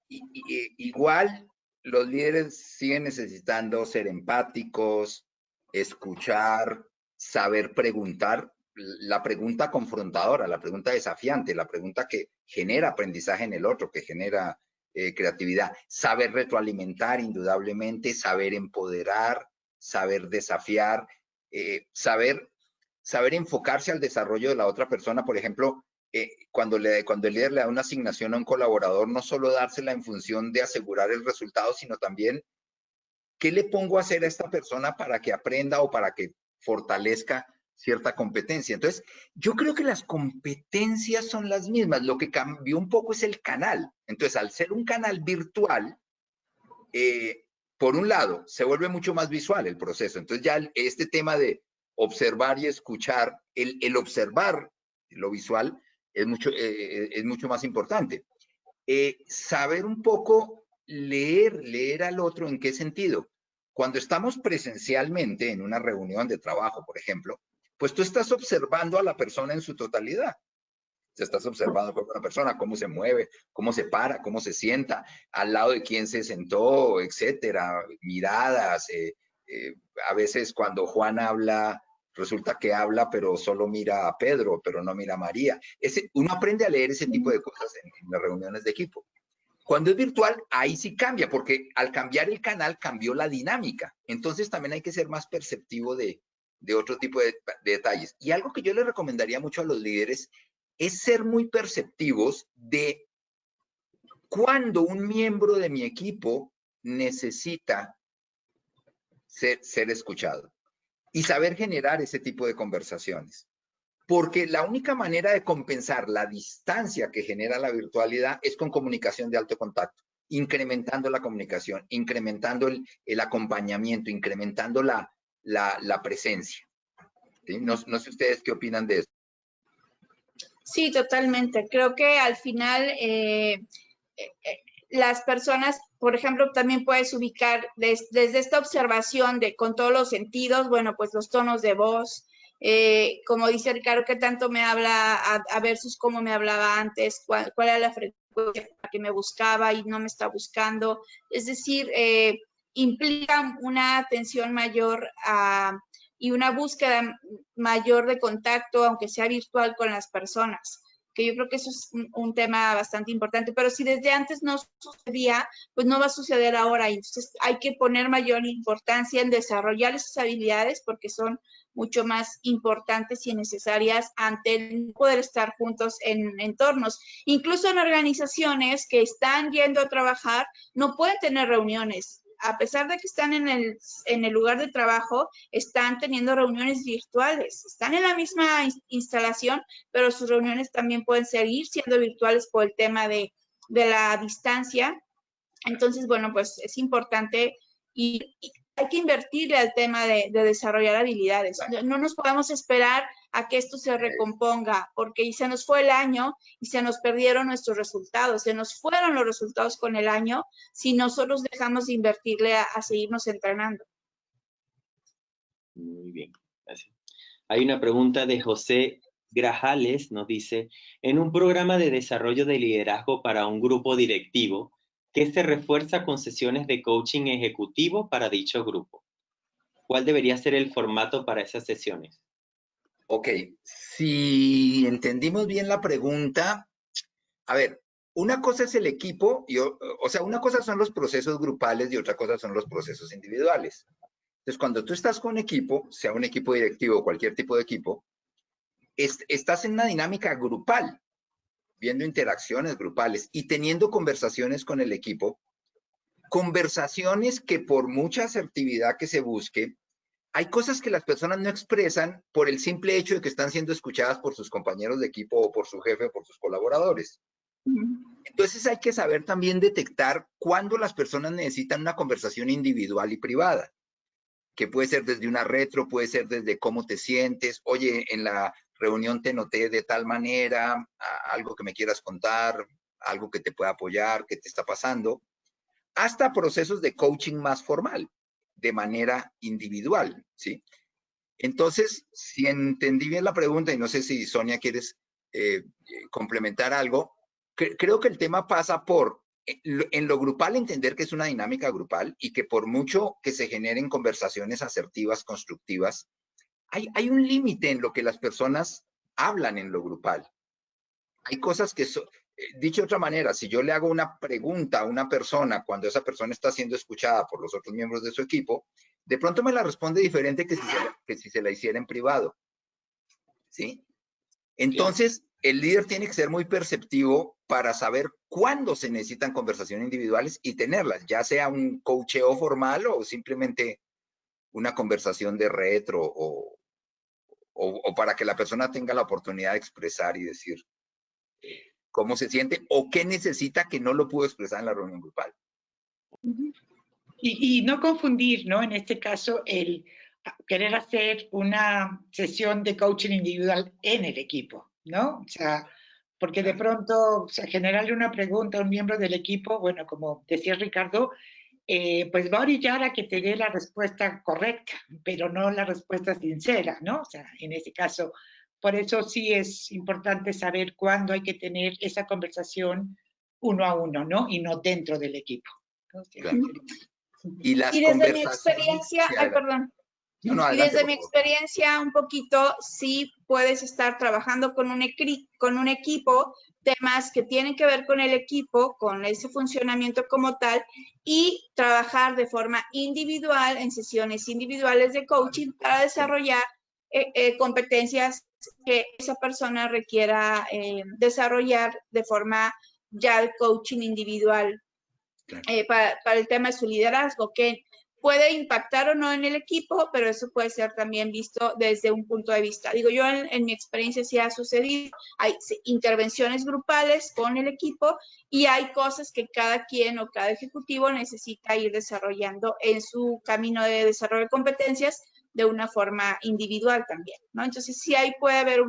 igual los líderes siguen necesitando ser empáticos, escuchar, saber preguntar. La pregunta confrontadora, la pregunta desafiante, la pregunta que genera aprendizaje en el otro, que genera creatividad. Saber retroalimentar, indudablemente, saber empoderar, saber desafiar, saber enfocarse al desarrollo de la otra persona. Por ejemplo, cuando el líder le da una asignación a un colaborador, no solo dársela en función de asegurar el resultado, sino también qué le pongo a hacer a esta persona para que aprenda o para que fortalezca cierta competencia. Entonces, yo creo que las competencias son las mismas. Lo que cambió un poco es el canal. Entonces, al ser un canal virtual, por un lado, se vuelve mucho más visual el proceso. Entonces, ya este tema de observar y escuchar, el observar lo visual es mucho más importante. Saber un poco leer al otro. ¿En qué sentido? Cuando estamos presencialmente en una reunión de trabajo, por ejemplo, pues tú estás observando a la persona en su totalidad. Te estás observando a una persona, cómo se mueve, cómo se para, cómo se sienta, al lado de quién se sentó, etcétera, miradas. A veces cuando Juan habla, resulta que habla, pero solo mira a Pedro, pero no mira a María. Uno aprende a leer ese tipo de cosas en las reuniones de equipo. Cuando es virtual, ahí sí cambia, porque al cambiar el canal cambió la dinámica. Entonces también hay que ser más perceptivo de otro tipo de detalles. Y algo que yo le recomendaría mucho a los líderes es ser muy perceptivos de cuando un miembro de mi equipo necesita ser escuchado y saber generar ese tipo de conversaciones. Porque la única manera de compensar la distancia que genera la virtualidad es con comunicación de alto contacto, incrementando la comunicación, incrementando el acompañamiento, incrementando la presencia. ¿Sí? No sé ustedes qué opinan de eso. Sí, totalmente. Creo que al final las personas, por ejemplo, también puedes ubicar desde esta observación con todos los sentidos, bueno, pues los tonos de voz, como dice Ricardo, qué tanto me habla a versus cómo me hablaba antes, cuál era la frecuencia que me buscaba y no me está buscando. Es decir, implica una atención mayor y una búsqueda mayor de contacto, aunque sea virtual, con las personas, que yo creo que eso es un tema bastante importante, pero si desde antes no sucedía, pues no va a suceder ahora, y entonces hay que poner mayor importancia en desarrollar esas habilidades porque son mucho más importantes y necesarias ante el poder estar juntos en entornos. Incluso en organizaciones que están yendo a trabajar, no pueden tener reuniones. A pesar de que están en el lugar de trabajo, están teniendo reuniones virtuales. Están en la misma instalación, pero sus reuniones también pueden seguir siendo virtuales por el tema de la distancia. Entonces, bueno, pues es importante y hay que invertirle al tema de desarrollar habilidades. No nos podemos esperar a que esto se recomponga, porque se nos fue el año y se nos perdieron nuestros resultados, se nos fueron los resultados con el año si nosotros dejamos de invertirle a seguirnos entrenando. Muy bien, gracias. Hay una pregunta de José Grajales, nos dice, en un programa de desarrollo de liderazgo para un grupo directivo, ¿qué se refuerza con sesiones de coaching ejecutivo para dicho grupo? ¿Cuál debería ser el formato para esas sesiones? Ok, si entendimos bien la pregunta, a ver, una cosa es el equipo, o sea, una cosa son los procesos grupales y otra cosa son los procesos individuales. Entonces, cuando tú estás con un equipo, sea un equipo directivo o cualquier tipo de equipo, estás en una dinámica grupal, viendo interacciones grupales y teniendo conversaciones con el equipo, conversaciones que por mucha asertividad que se busque, hay cosas que las personas no expresan por el simple hecho de que están siendo escuchadas por sus compañeros de equipo o por su jefe o por sus colaboradores. Entonces hay que saber también detectar cuándo las personas necesitan una conversación individual y privada, que puede ser desde una retro, puede ser desde cómo te sientes, oye, en la reunión te noté de tal manera, algo que me quieras contar, algo que te pueda apoyar, qué te está pasando, hasta procesos de coaching más formal, de manera individual, ¿sí? Entonces, si entendí bien la pregunta, y no sé si Sonia quieres complementar algo, creo que el tema pasa por, en lo grupal, entender que es una dinámica grupal y que por mucho que se generen conversaciones asertivas, constructivas, hay un límite en lo que las personas hablan en lo grupal. Hay cosas que son, dicho de otra manera, si yo le hago una pregunta a una persona cuando esa persona está siendo escuchada por los otros miembros de su equipo, de pronto me la responde diferente que si se la hiciera en privado. ¿Sí? Entonces, el líder tiene que ser muy perceptivo para saber cuándo se necesitan conversaciones individuales y tenerlas, ya sea un coacheo formal o simplemente una conversación de retro o para que la persona tenga la oportunidad de expresar y decir cómo se siente o qué necesita que no lo pudo expresar en la reunión grupal. Y no confundir, ¿no? En este caso, el querer hacer una sesión de coaching individual en el equipo, ¿no? O sea, porque de pronto, o sea, generarle una pregunta a un miembro del equipo, bueno, como decía Ricardo, pues va a orillar a que te dé la respuesta correcta, pero no la respuesta sincera, ¿no? O sea, en ese caso, por eso sí es importante saber cuándo hay que tener esa conversación uno a uno, ¿no? Y no dentro del equipo. Entonces, claro. Y las desde mi experiencia, sí, ay, perdón. No, y adelante, desde mi experiencia un poquito, sí puedes estar trabajando con un equipo, temas que tienen que ver con el equipo, con ese funcionamiento como tal, y trabajar de forma individual, en sesiones individuales de coaching para desarrollar competencias que esa persona requiera desarrollar de forma ya el coaching individual. Para el tema de su liderazgo, que puede impactar o no en el equipo, pero eso puede ser también visto desde un punto de vista. Digo, yo en mi experiencia sí ha sucedido, hay intervenciones grupales con el equipo y hay cosas que cada quien o cada ejecutivo necesita ir desarrollando en su camino de desarrollo de competencias de una forma individual también, ¿no? Entonces sí ahí puede haber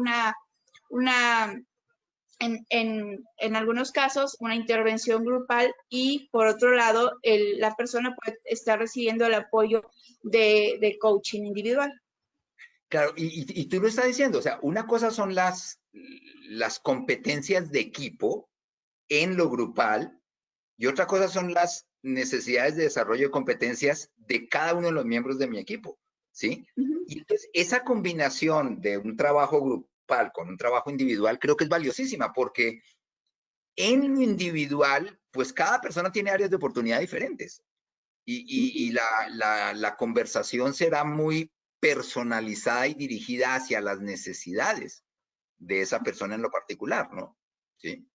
en algunos casos, una intervención grupal y, por otro lado, la persona puede estar recibiendo el apoyo de coaching individual. Claro, y tú lo estás diciendo, o sea, una cosa son las competencias de equipo en lo grupal y otra cosa son las necesidades de desarrollo de competencias de cada uno de los miembros de mi equipo, ¿sí? Y entonces esa combinación de un trabajo grupal con un trabajo individual creo que es valiosísima porque en lo individual, pues cada persona tiene áreas de oportunidad diferentes y la conversación será muy personalizada y dirigida hacia las necesidades de esa persona en lo particular, ¿no? ¿Sí?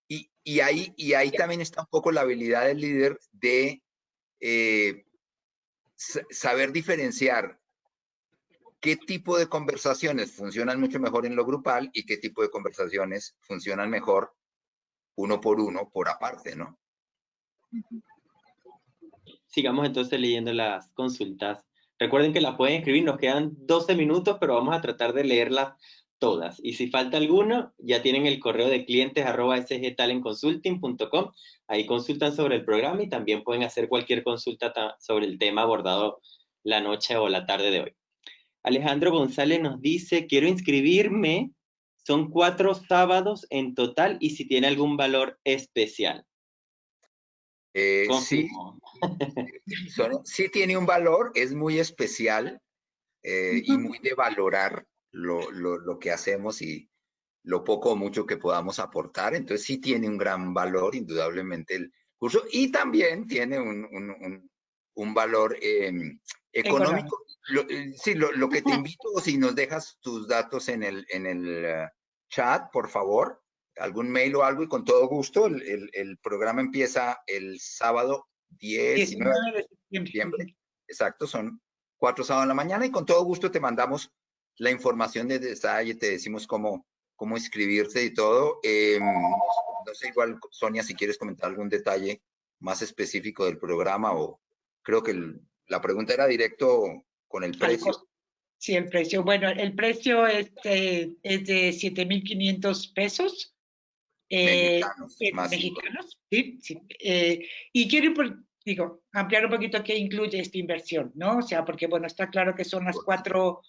Y ahí también está un poco la habilidad del líder de saber diferenciar qué tipo de conversaciones funcionan mucho mejor en lo grupal y qué tipo de conversaciones funcionan mejor uno, por aparte, ¿no? Sigamos entonces leyendo las consultas. Recuerden que las pueden escribir, nos quedan 12 minutos, pero vamos a tratar de leerlas todas. Y si falta alguna, ya tienen el correo de clientes@sgtalentconsulting.com. Ahí consultan sobre el programa y también pueden hacer cualquier consulta sobre el tema abordado la noche o la tarde de hoy. Alejandro González nos dice, quiero inscribirme, son 4 sábados en total y si tiene algún valor especial. Sí, sí tiene un valor, es muy especial y muy de valorar lo que hacemos y lo poco o mucho que podamos aportar. Entonces sí tiene un gran valor, indudablemente, el curso y también tiene un valor económico. Sí, lo que te invito, si nos dejas tus datos en el chat, por favor, algún mail o algo y con todo gusto, el programa empieza el sábado 19 de septiembre. Exacto, son 4 sábados en la mañana y con todo gusto te mandamos la información de detalle, te decimos cómo inscribirse y todo. No sé, igual, Sonia, si quieres comentar algún detalle más específico del programa o creo que la pregunta era directo con el precio. Sí, el precio. Bueno, el precio es de 7,500 pesos. Mexicanos, sí. Y quiero ampliar un poquito qué incluye esta inversión, ¿no? O sea, porque, bueno, está claro que son las 4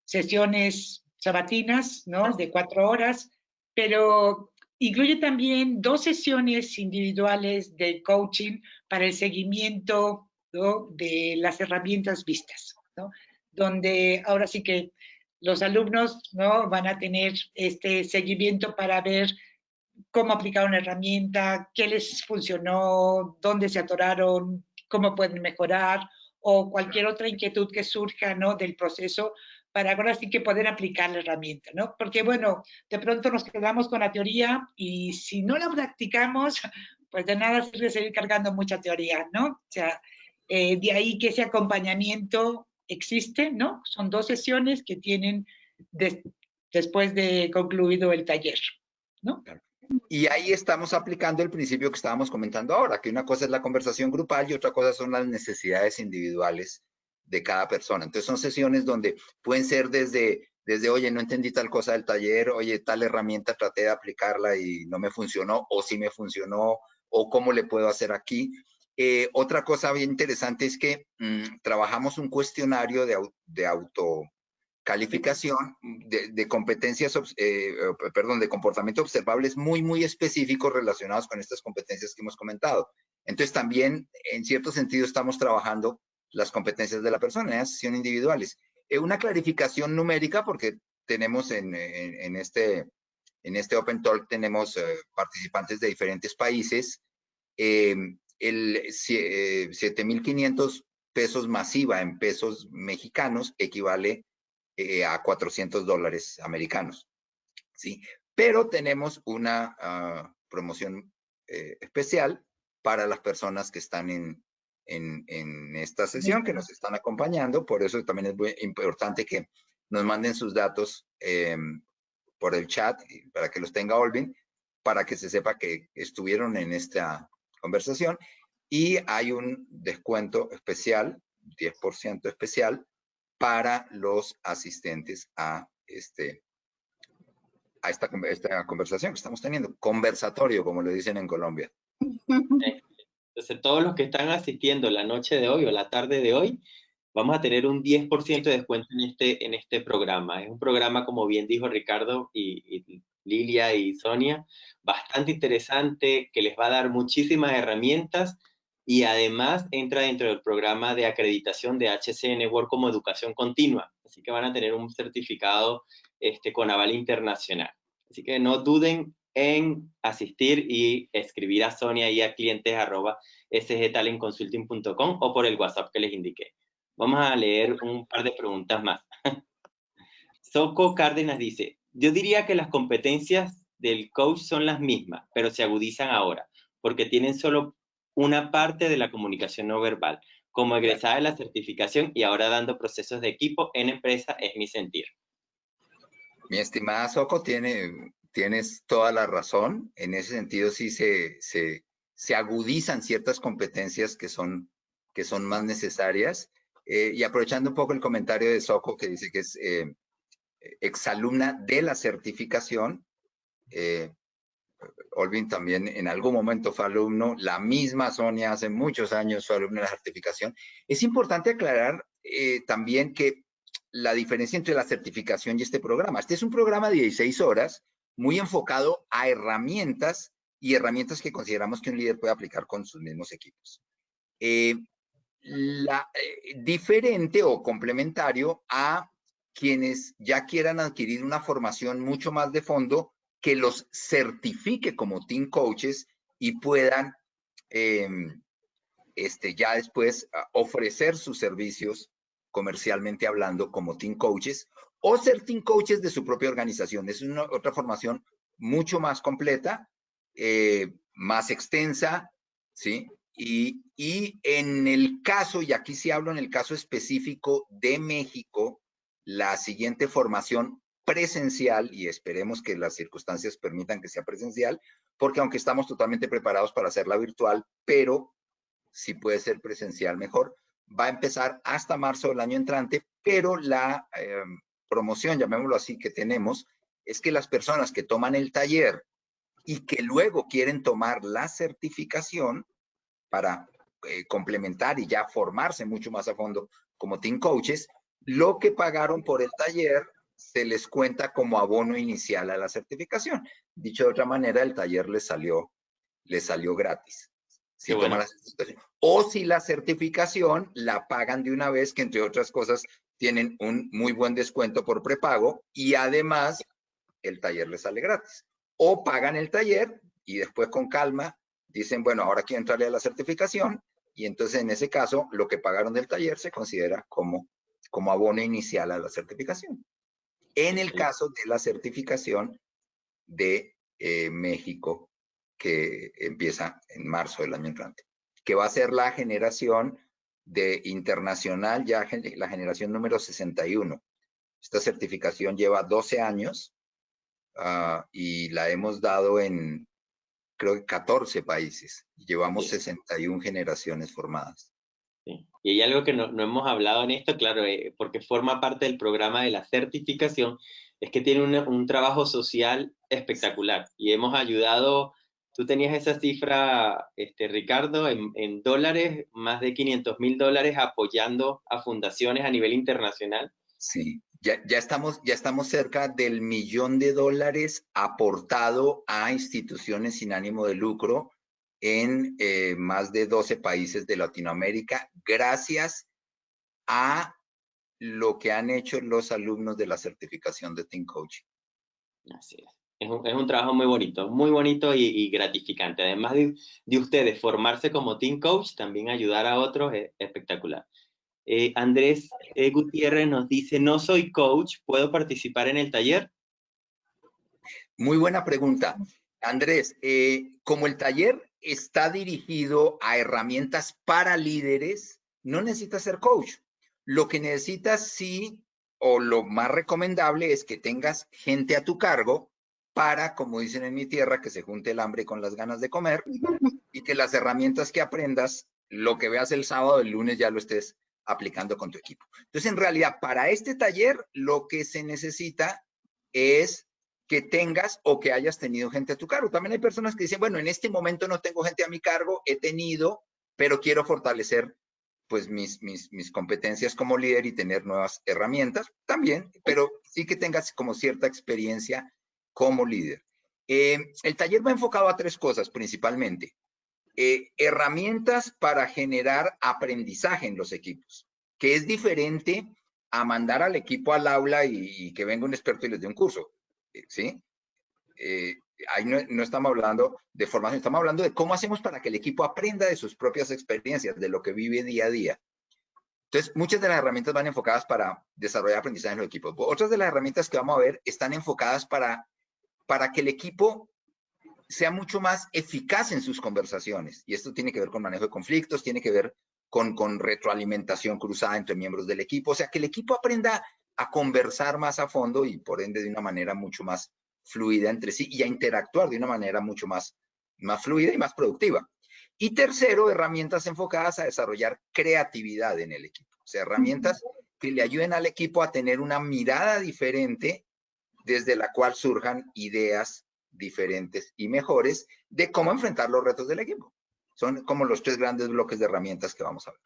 sesiones sabatinas, ¿no? De 4 horas, pero incluye también 2 sesiones individuales de coaching para el seguimiento, ¿no? De las herramientas vistas, ¿no? Donde ahora sí que los alumnos, ¿no? Van a tener este seguimiento para ver cómo aplicar una herramienta, qué les funcionó, dónde se atoraron, cómo pueden mejorar, o cualquier otra inquietud que surja, ¿no? Del proceso, para ahora sí que poder aplicar la herramienta, ¿no? Porque, bueno, de pronto nos quedamos con la teoría y si no la practicamos, pues de nada sirve seguir cargando mucha teoría, ¿no? O sea, de ahí que ese acompañamiento existe, ¿no? Son 2 sesiones que tienen después de concluido el taller, ¿no? Y ahí estamos aplicando el principio que estábamos comentando ahora, que una cosa es la conversación grupal y otra cosa son las necesidades individuales de cada persona. Entonces son sesiones donde pueden ser desde oye, no entendí tal cosa del taller, oye, tal herramienta traté de aplicarla y no me funcionó, o sí me funcionó, o cómo le puedo hacer aquí. Otra cosa bien interesante es que trabajamos un cuestionario de autocalificación de competencias, de comportamiento observables muy específicos relacionados con estas competencias que hemos comentado. Entonces también, en cierto sentido, estamos trabajando las competencias de la persona en sesión individuales. Una clarificación numérica, porque tenemos en este Open Talk, tenemos participantes de diferentes países. El 7,500 pesos masiva en pesos mexicanos equivale a $400 americanos, ¿sí? Pero tenemos una promoción especial para las personas que están en esta sesión, que nos están acompañando. Por eso también es muy importante que nos manden sus datos por el chat, para que los tenga Olvin, para que se sepa que estuvieron en esta conversación. Y hay un descuento especial, 10% especial, para los asistentes a esta conversación que estamos teniendo. Conversatorio, como le dicen en Colombia. Entonces, todos los que están asistiendo la noche de hoy o la tarde de hoy, vamos a tener un 10% de descuento en este programa. Es un programa, como bien dijo Ricardo y Lilia y Sonia, bastante interesante, que les va a dar muchísimas herramientas y además entra dentro del programa de acreditación de HC Network como educación continua. Así que van a tener un certificado con aval internacional. Así que no duden en asistir y escribir a Sonia y a clientes@sgtalentconsulting.com o por el WhatsApp que les indiqué. Vamos a leer un par de preguntas más. Soco Cárdenas dice, yo diría que las competencias del coach son las mismas, pero se agudizan ahora, porque tienen solo una parte de la comunicación no verbal. Como egresada de la certificación y ahora dando procesos de equipo en empresa, es mi sentir. Mi estimada Soco, tienes toda la razón. En ese sentido, sí se agudizan ciertas competencias que son más necesarias. Y aprovechando un poco el comentario de Soco, que dice que es exalumna de la certificación, Olvin también en algún momento fue alumno, la misma Sonia hace muchos años fue alumna de la certificación. Es importante aclarar también que la diferencia entre la certificación y este programa. Este es un programa de 16 horas, muy enfocado a herramientas y herramientas que consideramos que un líder puede aplicar con sus mismos equipos. Diferente o complementario a quienes ya quieran adquirir una formación mucho más de fondo que los certifique como team coaches y puedan ya después ofrecer sus servicios comercialmente hablando como team coaches o ser team coaches de su propia organización. Es otra formación mucho más completa, más extensa, ¿sí? Y en el caso, y aquí sí hablo en el caso específico de México, la siguiente formación presencial, y esperemos que las circunstancias permitan que sea presencial, porque aunque estamos totalmente preparados para hacerla virtual, pero si puede ser presencial mejor, va a empezar hasta marzo del año entrante, pero la promoción, llamémoslo así, que tenemos, es que las personas que toman el taller y que luego quieren tomar la certificación para complementar y ya formarse mucho más a fondo como Team Coaches, lo que pagaron por el taller se les cuenta como abono inicial a la certificación. Dicho de otra manera, el taller les salió gratis. Si toman la certificación. O si la certificación la pagan de una vez, que entre otras cosas tienen un muy buen descuento por prepago y además el taller les sale gratis. O pagan el taller y después con calma dicen, bueno, ahora quiero entrarle a la certificación y entonces en ese caso lo que pagaron del taller se considera como abono inicial a la certificación. En el caso de la certificación de México, que empieza en marzo del año entrante, que va a ser la generación de internacional, ya la generación número 61. Esta certificación lleva 12 años y la hemos dado en, creo que 14 países. Llevamos 61 generaciones formadas. Sí. Y hay algo que no hemos hablado en esto, claro, porque forma parte del programa de la certificación, es que tiene un trabajo social espectacular. Y hemos ayudado, tú tenías esa cifra, Ricardo, en dólares, más de $500,000 apoyando a fundaciones a nivel internacional. Sí, ya estamos cerca del $1.000.000 aportado a instituciones sin ánimo de lucro en más de 12 países de Latinoamérica, gracias a lo que han hecho los alumnos de la certificación de Team Coaching. Así es. Es un trabajo muy bonito y gratificante. Además de ustedes formarse como Team Coach, también ayudar a otros es espectacular. Andrés Gutiérrez nos dice, no soy coach, ¿puedo participar en el taller? Muy buena pregunta. Andrés, como el taller está dirigido a herramientas para líderes, no necesitas ser coach. Lo que necesitas sí, o lo más recomendable es que tengas gente a tu cargo para, como dicen en mi tierra, que se junte el hambre con las ganas de comer y que las herramientas que aprendas, lo que veas el sábado, el lunes ya lo estés aplicando con tu equipo. Entonces, en realidad, para este taller, lo que se necesita es que tengas o que hayas tenido gente a tu cargo. También hay personas que dicen, bueno, en este momento no tengo gente a mi cargo, he tenido, pero quiero fortalecer pues mis competencias como líder y tener nuevas herramientas también, pero sí que tengas como cierta experiencia como líder. El taller va enfocado a 3 cosas principalmente. Herramientas para generar aprendizaje en los equipos, que es diferente a mandar al equipo al aula y que venga un experto y les dé un curso, ¿sí? Ahí no estamos hablando de formación, estamos hablando de cómo hacemos para que el equipo aprenda de sus propias experiencias, de lo que vive día a día. Entonces, muchas de las herramientas van enfocadas para desarrollar aprendizaje en los equipos. Otras de las herramientas que vamos a ver están enfocadas para que el equipo sea mucho más eficaz en sus conversaciones. Y esto tiene que ver con manejo de conflictos, tiene que ver con retroalimentación cruzada entre miembros del equipo. O sea, que el equipo aprenda a conversar más a fondo y por ende de una manera mucho más fluida entre sí y a interactuar de una manera mucho más fluida y más productiva. Y tercero, herramientas enfocadas a desarrollar creatividad en el equipo. O sea, herramientas que le ayuden al equipo a tener una mirada diferente desde la cual surjan ideas diferentes y mejores de cómo enfrentar los retos del equipo. Son como los 3 grandes bloques de herramientas que vamos a ver.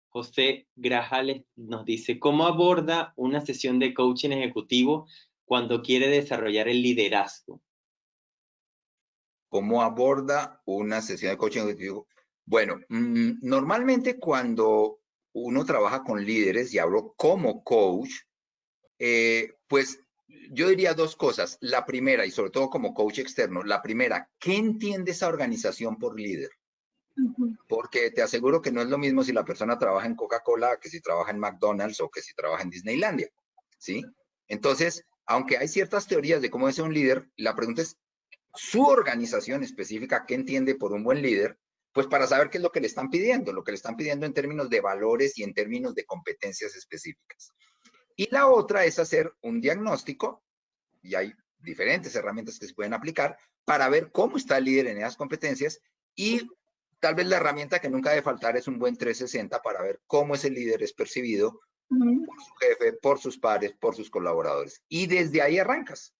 José Grajales nos dice, ¿cómo aborda una sesión de coaching ejecutivo cuando quiere desarrollar el liderazgo? ¿Cómo aborda una sesión de coaching ejecutivo? Bueno, normalmente cuando uno trabaja con líderes, y hablo como coach, pues yo diría 2 cosas. La primera, y sobre todo como coach externo, la primera, ¿qué entiende esa organización por líder? Porque te aseguro que no es lo mismo si la persona trabaja en Coca-Cola que si trabaja en McDonald's o que si trabaja en Disneylandia, ¿sí? Entonces, aunque hay ciertas teorías de cómo es un líder, la pregunta es, su organización específica, qué entiende por un buen líder, pues para saber qué es lo que le están pidiendo en términos de valores y en términos de competencias específicas. Y la otra es hacer un diagnóstico, y hay diferentes herramientas que se pueden aplicar para ver cómo está el líder en esas competencias, y tal vez la herramienta que nunca debe faltar es un buen 360 para ver cómo ese líder es percibido por su jefe, por sus pares, por sus colaboradores. Y desde ahí arrancas.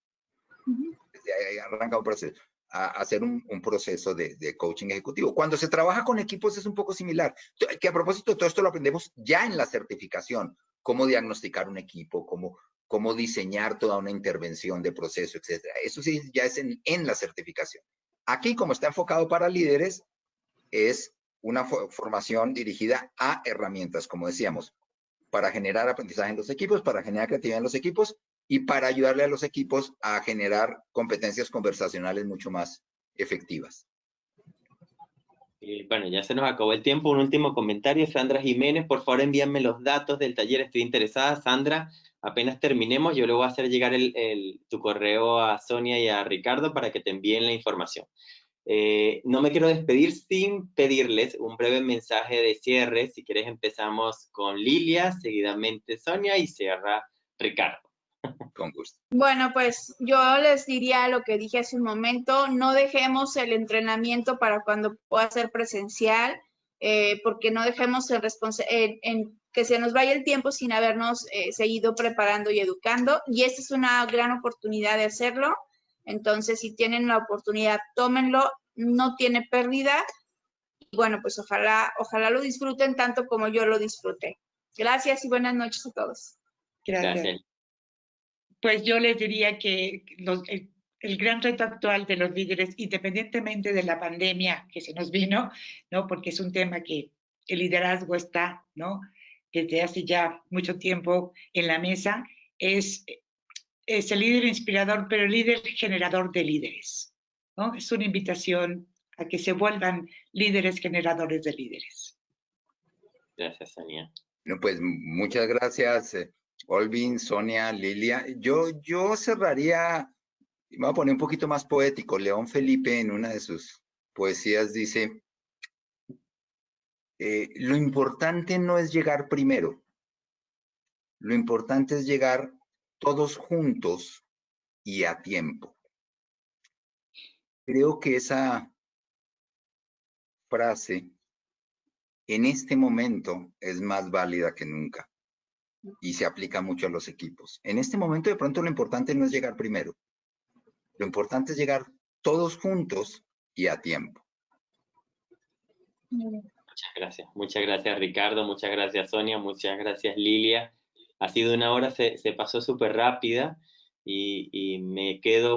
Desde ahí arranca un proceso, a hacer un proceso de coaching ejecutivo. Cuando se trabaja con equipos es un poco similar, que a propósito de todo esto lo aprendemos ya en la certificación, cómo diagnosticar un equipo, cómo diseñar toda una intervención de proceso, etcétera. Eso sí ya es en la certificación. Aquí, como está enfocado para líderes, es una formación dirigida a herramientas, como decíamos, para generar aprendizaje en los equipos, para generar creatividad en los equipos y para ayudarle a los equipos a generar competencias conversacionales mucho más efectivas. Bueno, ya se nos acabó el tiempo. Un último comentario. Sandra Jiménez, por favor envíenme los datos del taller. Estoy interesada. Sandra, apenas terminemos, yo le voy a hacer llegar tu correo a Sonia y a Ricardo para que te envíen la información. No me quiero despedir sin pedirles un breve mensaje de cierre. Si quieres empezamos con Lilia, seguidamente Sonia y cierra Ricardo. Con gusto. Bueno, pues yo les diría lo que dije hace un momento, no dejemos el entrenamiento para cuando pueda ser presencial, porque no dejemos en que se nos vaya el tiempo sin habernos seguido preparando y educando, y esta es una gran oportunidad de hacerlo. Entonces, si tienen la oportunidad, tómenlo, no tiene pérdida, y bueno, pues ojalá lo disfruten tanto como yo lo disfruté. Gracias y buenas noches a todos. Gracias. Pues yo les diría que el gran reto actual de los líderes, independientemente de la pandemia que se nos vino, ¿no? Porque es un tema que el liderazgo está, ¿no? Desde hace ya mucho tiempo en la mesa, es el líder inspirador, pero el líder generador de líderes, ¿no? Es una invitación a que se vuelvan líderes generadores de líderes. Gracias, Sonia. No, pues muchas gracias, Olvin, Sonia, Lilia. Yo cerraría, me voy a poner un poquito más poético. León Felipe en una de sus poesías dice, lo importante no es llegar primero, lo importante es llegar todos juntos y a tiempo. Creo que esa frase en este momento es más válida que nunca y se aplica mucho a los equipos. En este momento de pronto lo importante no es llegar primero, lo importante es llegar todos juntos y a tiempo. Muchas gracias Ricardo, muchas gracias Sonia, muchas gracias Lilia. Ha sido una hora, se pasó súper rápida y me quedo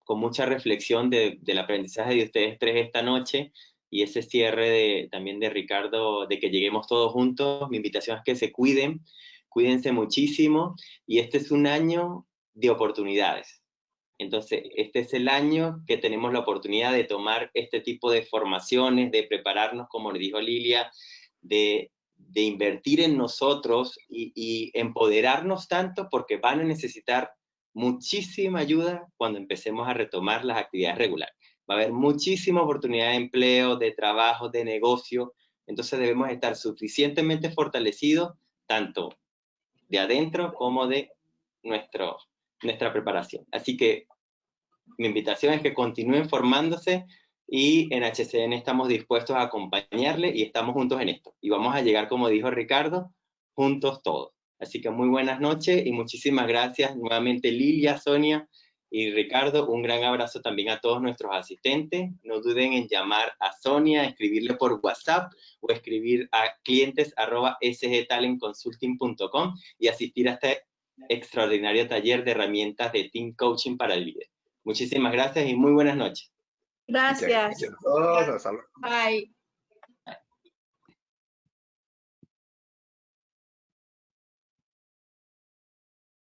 con mucha reflexión del aprendizaje de ustedes tres esta noche y ese cierre también de Ricardo, de que lleguemos todos juntos. Mi invitación es que se cuiden, cuídense muchísimo y este es un año de oportunidades. Entonces, este es el año que tenemos la oportunidad de tomar este tipo de formaciones, de prepararnos, como le dijo Lilia, de invertir en nosotros y empoderarnos tanto porque van a necesitar muchísima ayuda cuando empecemos a retomar las actividades regulares. Va a haber muchísima oportunidad de empleo, de trabajo, de negocio. Entonces debemos estar suficientemente fortalecidos, tanto de adentro como de nuestra preparación. Así que mi invitación es que continúen formándose y en HCN estamos dispuestos a acompañarle y estamos juntos en esto. Y vamos a llegar, como dijo Ricardo, juntos todos. Así que muy buenas noches y muchísimas gracias nuevamente Lilia, Sonia y Ricardo. Un gran abrazo también a todos nuestros asistentes. No duden en llamar a Sonia, escribirle por WhatsApp o escribir a clientes@sgtalentconsulting.com y asistir a este extraordinario taller de herramientas de Team Coaching para el líder. Muchísimas gracias y muy buenas noches. Gracias. Muchas gracias a todos. Hasta luego. Bye.